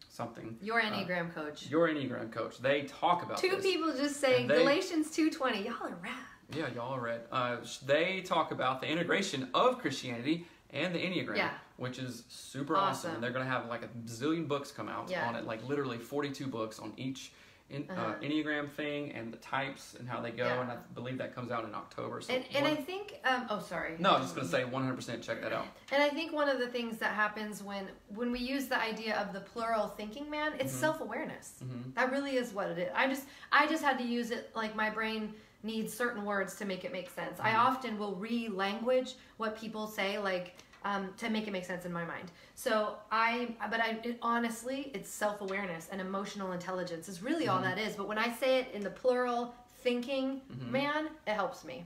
something. Your Enneagram coach. Your Enneagram coach. They talk about Two this. people just saying Galatians 2:20. Y'all are rad. Yeah, y'all are rad. They talk about the integration of Christianity and the Enneagram, which is super awesome. And they're going to have like a zillion books come out on it, like literally 42 books on each Enneagram thing and the types and how they go. And I believe that comes out in October. So and I think, sorry. No, I was just going to say 100% check that out. And I think one of the things that happens when we use the idea of the plural thinking man, it's self-awareness. That really is what it is. I just had to use it, like my brain needs certain words to make it make sense. I often will re-language what people say, like, to make it make sense in my mind. So honestly, it's self-awareness and emotional intelligence is really all that is. But when I say it in the plural thinking man, it helps me.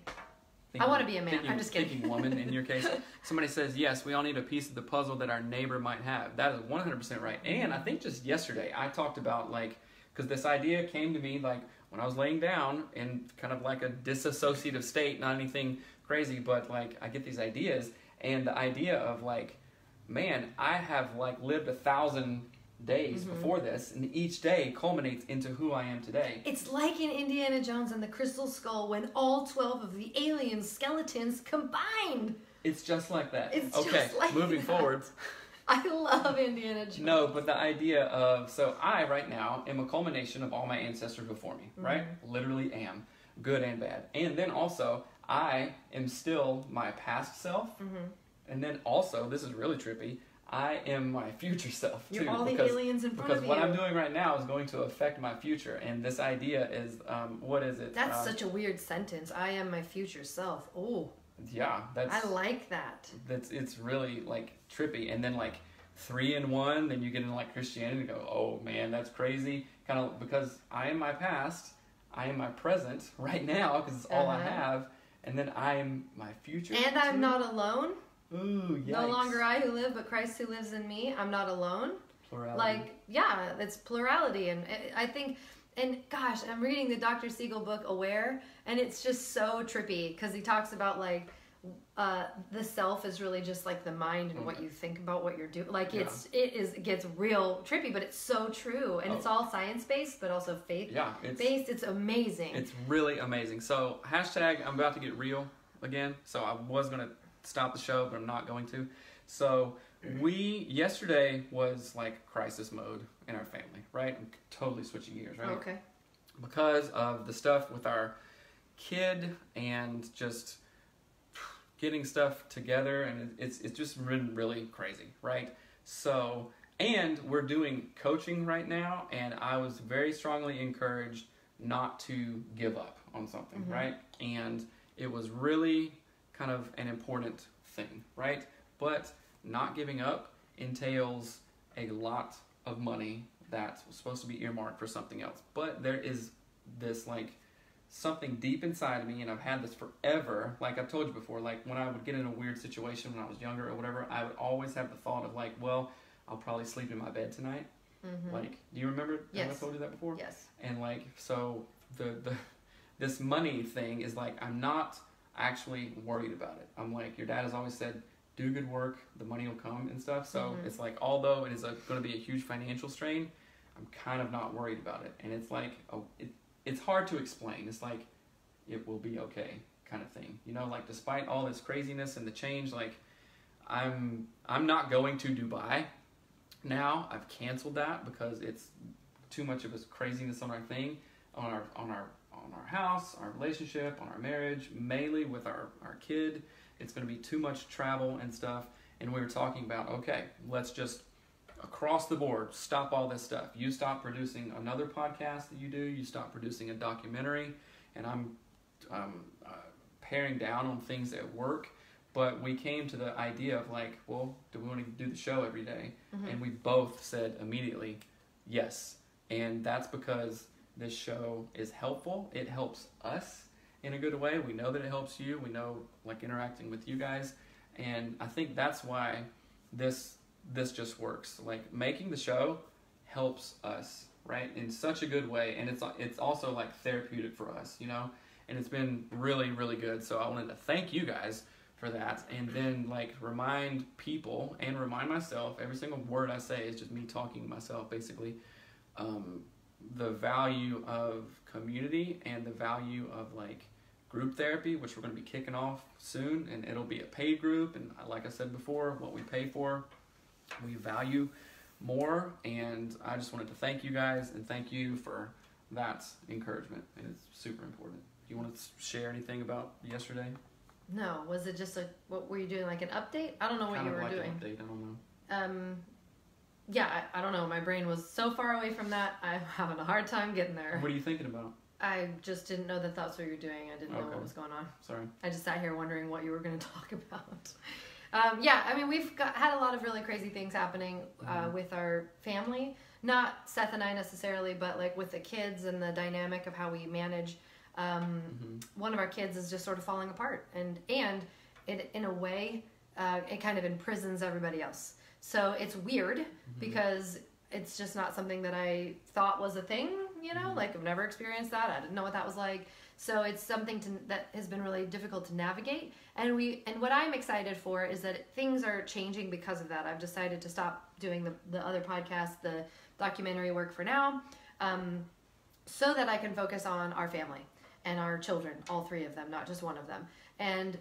I want to be a man. I'm just kidding. Thinking woman in your case. Somebody says, yes, we all need a piece of the puzzle that our neighbor might have. That is 100% right. And I think just yesterday I talked about because this idea came to me like, when I was laying down in kind of like a disassociative state, not anything crazy, but like I get these ideas, and the idea of like, man, I have like lived 1,000 days before this, and each day culminates into who I am today. It's like in Indiana Jones and the Crystal Skull when all 12 of the alien skeletons combined. It's just like that. It's okay, just like moving that. forward. I love Indiana Jones. No, but the idea of, so I right now am a culmination of all my ancestors before me, right? Literally am, good and bad. And then also, I am still my past self. And then also, this is really trippy, I am my future self too. You're all the aliens in front of you. Because what I'm doing right now is going to affect my future. And this idea is, what is it? That's such a weird sentence. I am my future self. Oh. Yeah, I like that. It's really like trippy. And then like 3 in 1, then you get into like Christianity and go, oh man, that's crazy. Kind of because I am my past, I am my present right now because it's all I have, and then I am my future. And I'm not alone. Ooh, yikes. No longer I who live, but Christ who lives in me. I'm not alone. Plurality. Like, yeah, it's plurality. And I think, and gosh, I'm reading the Dr. Siegel book, Aware, and it's just so trippy because he talks about like, the self is really just like the mind and what you think about what you're doing. Like it gets real trippy, but it's so true. And it's all science-based, but also faith-based. It's amazing. It's really amazing. So, hashtag, I'm about to get real again. So I was going to stop the show, but I'm not going to. So yesterday was like crisis mode in our family, right? I'm totally switching gears, right? Okay. Because of the stuff with our kid and just getting stuff together, and it's just been really crazy, right? So, and we're doing coaching right now, and I was very strongly encouraged not to give up on something, right? And it was really kind of an important thing, right? But not giving up entails a lot of money that was supposed to be earmarked for something else. But there is this like something deep inside of me, and I've had this forever. Like I've told you before, like when I would get in a weird situation when I was younger or whatever, I would always have the thought of like, well, I'll probably sleep in my bed tonight. Like, do you remember? Yes. Have I told you that before? Yes. And like, so this money thing is like, I'm not actually worried about it. I'm like, your dad has always said, do good work, the money will come and stuff. So it's like, although it is going to be a huge financial strain, I'm kind of not worried about it. And it's like, it's hard to explain. It's like, it will be okay kind of thing. You know, like despite all this craziness and the change, like I'm not going to Dubai now. I've canceled that because it's too much of a craziness on our thing, on our house, our relationship, on our marriage, mainly with our kid. It's going to be too much travel and stuff. And we were talking about, okay, let's just across the board stop all this stuff. You stop producing another podcast that you do. You stop producing a documentary. And I'm paring down on things at work. But we came to the idea of like, well, do we want to do the show every day? And we both said immediately, yes. And that's because this show is helpful. It helps us in a good way. We know that it helps you. We know like interacting with you guys. And I think that's why this just works. Like making the show helps us, right? In such a good way. And it's also like therapeutic for us, you know? And it's been really, really good. So I wanted to thank you guys for that. And then like remind people and remind myself, every single word I say is just me talking to myself basically, the value of community and the value of like group therapy, which we're going to be kicking off soon, and it'll be a paid group. And like I said before, what we pay for, we value more. And I just wanted to thank you guys and thank you for that encouragement. And it's super important. Do you want to share anything about yesterday? No, was it just what were you doing, like an update? I don't know what you were doing. An update, I don't know. Yeah, I don't know. My brain was so far away from that. I'm having a hard time getting there. What are you thinking about? I just didn't know that that's what you were doing. I didn't know what was going on. Sorry. I just sat here wondering what you were going to talk about. Yeah, I mean, we've had a lot of really crazy things happening with our family. Not Seth and I necessarily, but like with the kids and the dynamic of how we manage. One of our kids is just sort of falling apart. And it, in a way, it kind of imprisons everybody else. So it's weird because it's just not something that I thought was a thing you know, like I've never experienced that. I didn't know what that was like. So it's something that has been really difficult to navigate. And what I'm excited for is that things are changing because of that. I've decided to stop doing the other podcast, the documentary work for now, so that I can focus on our family and our children, all three of them, not just one of them. And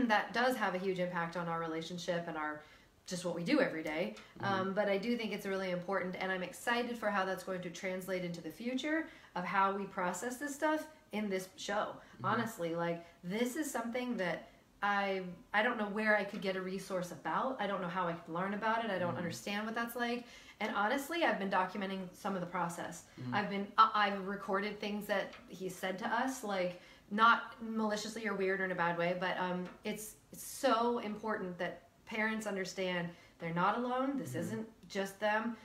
that does have a huge impact on our relationship and our just what we do every day. But I do think it's really important, and I'm excited for how that's going to translate into the future of how we process this stuff in this show. Honestly, like this is something that I don't know where I could get a resource about. I don't know how I could learn about it. I don't understand what that's like. And honestly, I've been documenting some of the process. I've recorded things that he said to us, like not maliciously or weird or in a bad way, but it's so important that parents understand they're not alone. This isn't just them.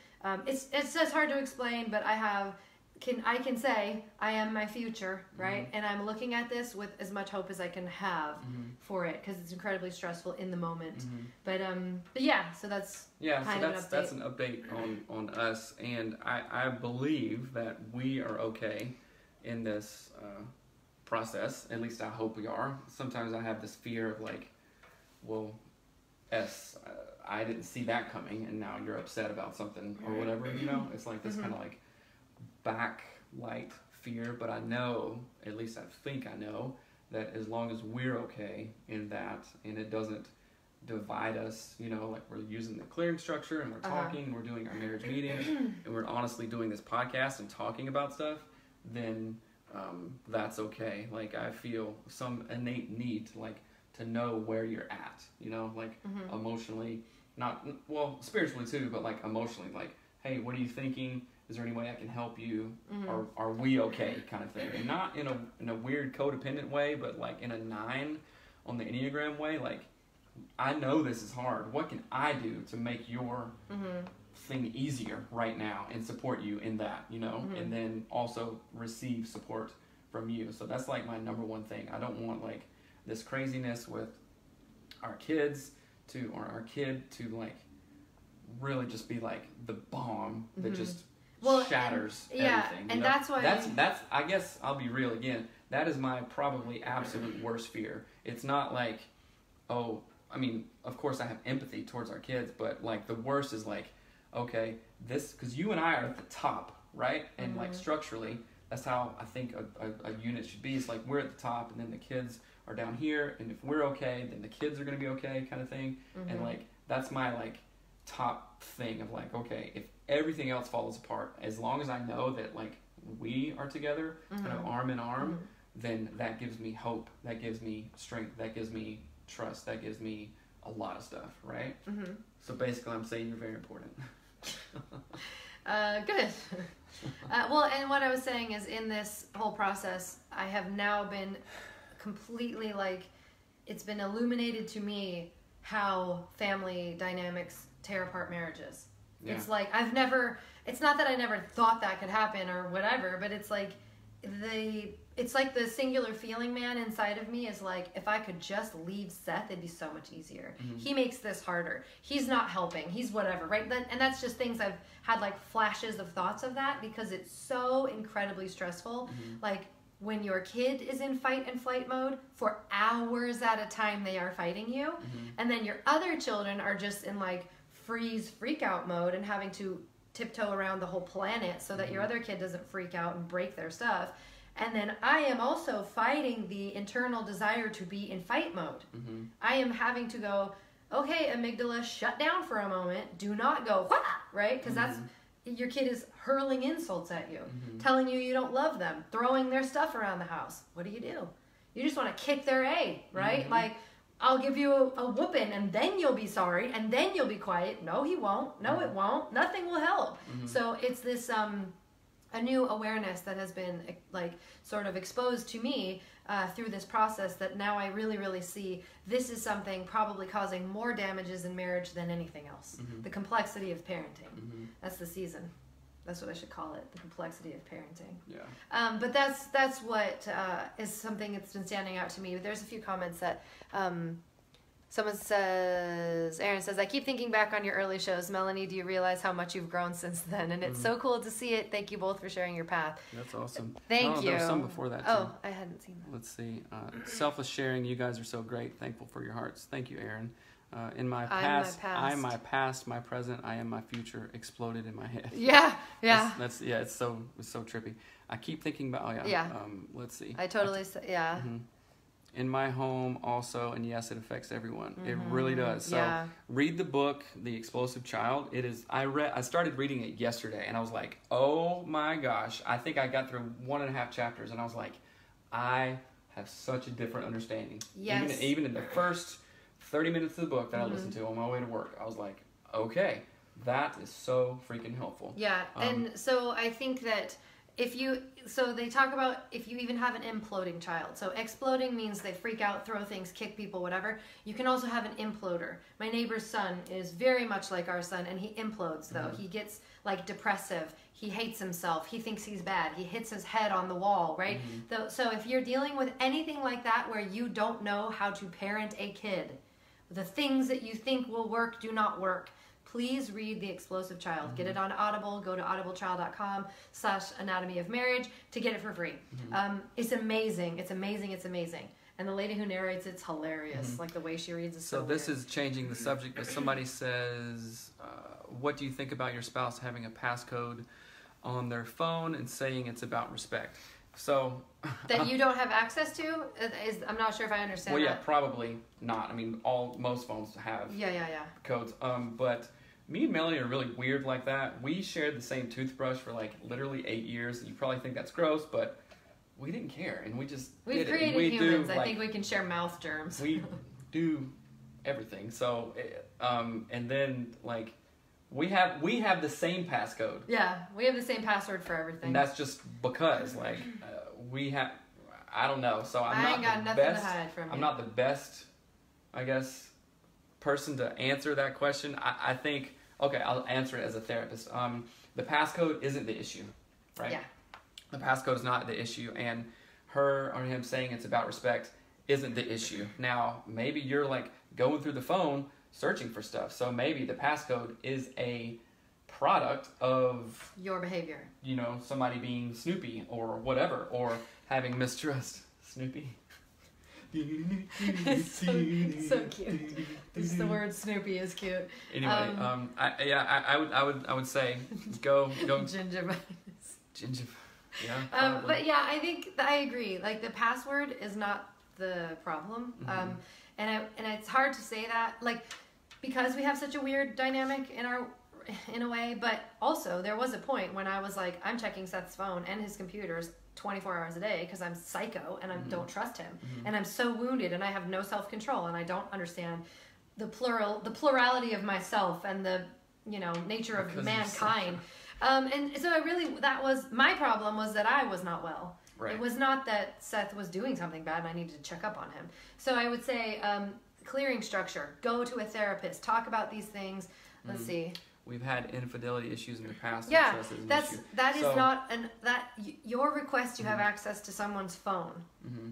It's just hard to explain, but I can say I am my future, right? And I'm looking at this with as much hope as I can have for it, because it's incredibly stressful in the moment. But yeah, so that's that's an update on us, and I believe that we are okay in this process. At least I hope we are. Sometimes I have this fear of like, well, I didn't see that coming, and now you're upset about something or whatever. You know, it's like this kind of like backlight fear, but I know, at least I think I know, that as long as we're okay in that and it doesn't divide us, you know, like we're using the clearing structure and we're talking, we're doing our marriage meetings, and we're honestly doing this podcast and talking about stuff, then that's okay. Like I feel some innate need to know where you're at, you know, like emotionally, spiritually too, but like emotionally, like, hey, what are you thinking? Is there any way I can help you? Or are we okay, kind of thing? And not in a weird codependent way, but like in a 9 on the Enneagram way. Like, I know this is hard. What can I do to make your thing easier right now and support you in that, you know? And then also receive support from you. So that's like my number one thing. I don't want like this craziness with our kids or our kid to like really just be like the bomb that just shatters everything. And that's why that's I guess I'll be real again. That is my probably absolute worst fear. It's not like, oh, I mean, of course I have empathy towards our kids, but like the worst is like, okay, this, because you and I are at the top, right? And like structurally, that's how I think a unit should be. It's like we're at the top, and then the kids are down here, and if we're okay, then the kids are going to be okay, kind of thing. And like that's my like top thing of like, okay, if everything else falls apart, as long as I know that like we are together, kind of arm in arm, then that gives me hope, that gives me strength, that gives me trust, that gives me a lot of stuff, right? So basically I'm saying you're very important. Good. Well, and what I was saying is, in this whole process, I have now been completely like, it's been illuminated to me how family dynamics tear apart marriages. Yeah. It's like it's not that I never thought that could happen or whatever, but it's like the singular feeling man inside of me is like, if I could just leave Seth, it'd be so much easier. He makes this harder. He's not helping. He's whatever, right? And that's just things I've had like flashes of thoughts of that, because it's so incredibly stressful. Like when your kid is in fight and flight mode for hours at a time, they are fighting you. And then your other children are just in like freeze freak out mode and having to tiptoe around the whole planet so that your other kid doesn't freak out and break their stuff. And then I am also fighting the internal desire to be in fight mode. I am having to go, okay, amygdala, shut down for a moment. Do not go, wah! Right? Because that's, your kid is hurling insults at you, telling you you don't love them, throwing their stuff around the house. What do? You just want to kick their A, right? Like, I'll give you a whooping, and then you'll be sorry, and then you'll be quiet. No, he won't. No, it won't. Nothing will help. So it's this a new awareness that has been like sort of exposed to me through this process, that now I really, really see this is something probably causing more damages in marriage than anything else. The complexity of parenting. That's the season. That's what I should call it, the complexity of parenting. Yeah. But that's what is something that's been standing out to me. There's a few comments that Aaron says, I keep thinking back on your early shows. Melanie, do you realize how much you've grown since then? And it's so cool to see it. Thank you both for sharing your path. That's awesome. Thank you. There was some before that, too. Oh, I hadn't seen that. Let's see. Selfless sharing. You guys are so great. Thankful for your hearts. Thank you, Aaron. In my past, I'm my past, my present, I am my future, exploded in my head. Yeah. It's so trippy. I keep thinking about, let's see. I totally, In my home also, and yes, it affects everyone. It really does. So read the book, The Explosive Child. It is. I started reading it yesterday, and I was like, oh my gosh. I think I got through 1.5 chapters, and I was like, I have such a different understanding. Yes. Even in the first 30 minutes of the book that I listened to on my way to work, I was like, okay, that is so freaking helpful. Yeah, and so I think that they talk about if you even have an imploding child. So exploding means they freak out, throw things, kick people, whatever. You can also have an imploder. My neighbor's son is very much like our son, and he implodes though. He gets like depressive. He hates himself. He thinks he's bad. He hits his head on the wall, right? So if you're dealing with anything like that where you don't know how to parent a kid, the things that you think will work do not work. Please read The Explosive Child. Get it on Audible. Go to audibletrial.com/anatomy of marriage to get it for free. It's amazing. It's amazing. It's amazing. And the lady who narrates it's hilarious. Like the way she reads is so this weird. is changing the subject, but somebody says, what do you think about your spouse having a passcode on their phone and saying it's about respect? So that you don't have access to I'm not sure if I understand. Well, yeah, probably not. I mean, most phones have codes. But me and Melanie are really weird like that. We shared the same toothbrush for like literally 8 years. You probably think that's gross, but we didn't care, and we've created humans. I think we can share mouth germs. We do everything. So, and then like. We have the same passcode. Yeah, we have the same password for everything. And that's just because, like, we have. I don't know. So I ain't got nothing to hide from you. I'm not the best, I guess, person to answer that question. I think. Okay, I'll answer it as a therapist. The passcode isn't the issue, right? Yeah. The passcode is not the issue, and her or him saying it's about respect isn't the issue. Now, maybe you're like going through the phone, searching for stuff. So maybe the passcode is a product of your behavior. You know, somebody being Snoopy or whatever, or having mistrust. Snoopy. It's so cute. Just the word Snoopy is cute. Anyway, I would say go gingivitis. Yeah. But yeah, I think I agree. Like the password is not the problem. And it's hard to say that, like, because we have such a weird dynamic in a way, but also there was a point when I was like, I'm checking Seth's phone and his computers 24 hours a day because I'm psycho and I don't trust him. And I'm so wounded and I have no self-control and I don't understand the plurality of myself and the, nature of mankind. And so that was my problem, was that I was not well. Right. It was not that Seth was doing something bad and I needed to check up on him. So I would say clearing structure, go to a therapist, talk about these things. Let's see. We've had infidelity issues in the past. Yeah, your request to have access to someone's phone,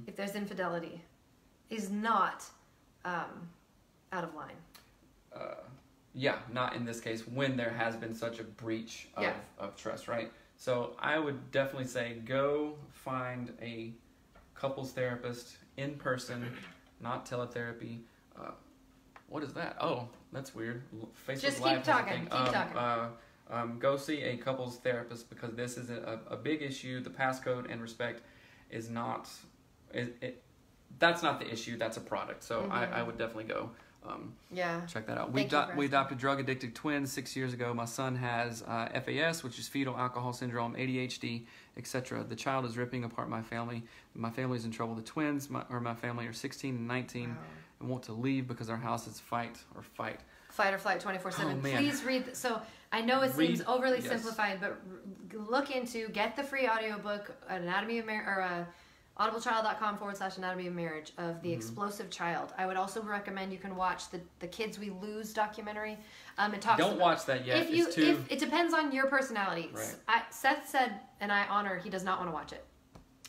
if there's infidelity, is not out of line. Yeah, not in this case when there has been such a breach of trust, right? So I would definitely say go find a couples therapist in person, not teletherapy. What is that? Oh, that's weird. Facebook Just Live keep talking. Go see a couples therapist because this is a big issue. The passcode and respect is not. That's not the issue. That's a product. So I would definitely go. Check that out. We adopted drug-addicted twins 6 years ago. My son has FAS, which is fetal alcohol syndrome, ADHD, etc. The child is ripping apart my family. My family's in trouble. The twins, my family, are 16 and 19 and want to leave because our house is fight or flight 24/7. Please read. So I know it seems overly simplified, but look into, get the free audiobook, Anatomy of Marriage, or audibletrial.com/anatomy of marriage of The Explosive Child. I would also recommend you can watch the Kids We Lose documentary. It talks. Don't watch that yet. If it depends on your personality. Right. Seth said, and I honor, he does not want to watch it.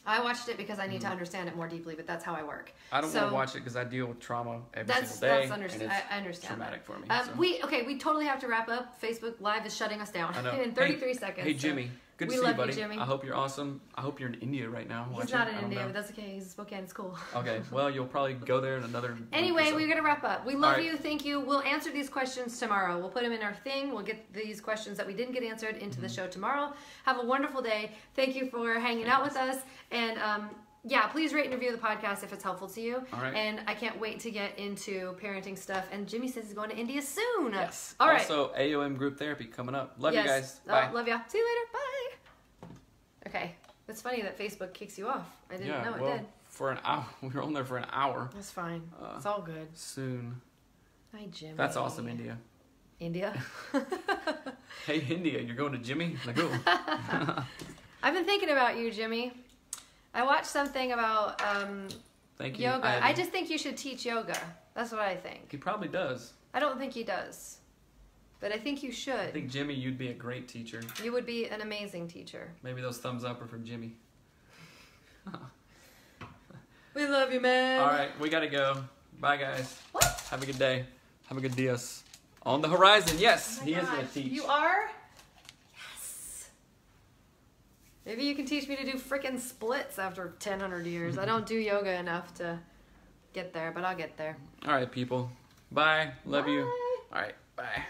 I watched it because I need to understand it more deeply, but that's how I work. I don't want to watch it because I deal with trauma every single day. I understand traumatic for me. We totally have to wrap up. Facebook Live is shutting us down in 33 seconds. Hey, Jimmy. Good to see you, buddy. Jimmy. I hope you're awesome. I hope you're in India right now. He's not in India, but that's okay. He's in Spokane. It's cool. Okay. Well, you'll probably go there in another Anyway, we're going to wrap up. We love you. Thank you. We'll answer these questions tomorrow. We'll put them in our thing. We'll get these questions that we didn't get answered into the show tomorrow. Have a wonderful day. Thank you for hanging out with us. And please rate and review the podcast if it's helpful to you. All right. And I can't wait to get into parenting stuff. And Jimmy says he's going to India soon. Yes. All right. Also, AOM group therapy coming up. Love you guys. Bye. Love ya. See you later. Bye. Okay. It's funny that Facebook kicks you off. I didn't know it did. For an hour. We were on there for an hour. That's fine. It's all good. Soon. Hi, Jimmy. That's awesome, India. India? Hey, India, you're going to Jimmy? Like, ooh. I've been thinking about you, Jimmy. I watched something about Thank you, yoga. Ivy. I just think you should teach yoga. That's what I think. He probably does. I don't think he does. But I think you should. I think, Jimmy, you'd be a great teacher. You would be an amazing teacher. Maybe those thumbs up are from Jimmy. We love you, man. All right, we got to go. Bye, guys. What? Have a good day. Have a good dias. On the horizon, yes, he is going to teach. You are? Yes. Maybe you can teach me to do frickin' splits after 1,000 years. I don't do yoga enough to get there, but I'll get there. All right, people. Bye. Love you. Bye. All right, bye.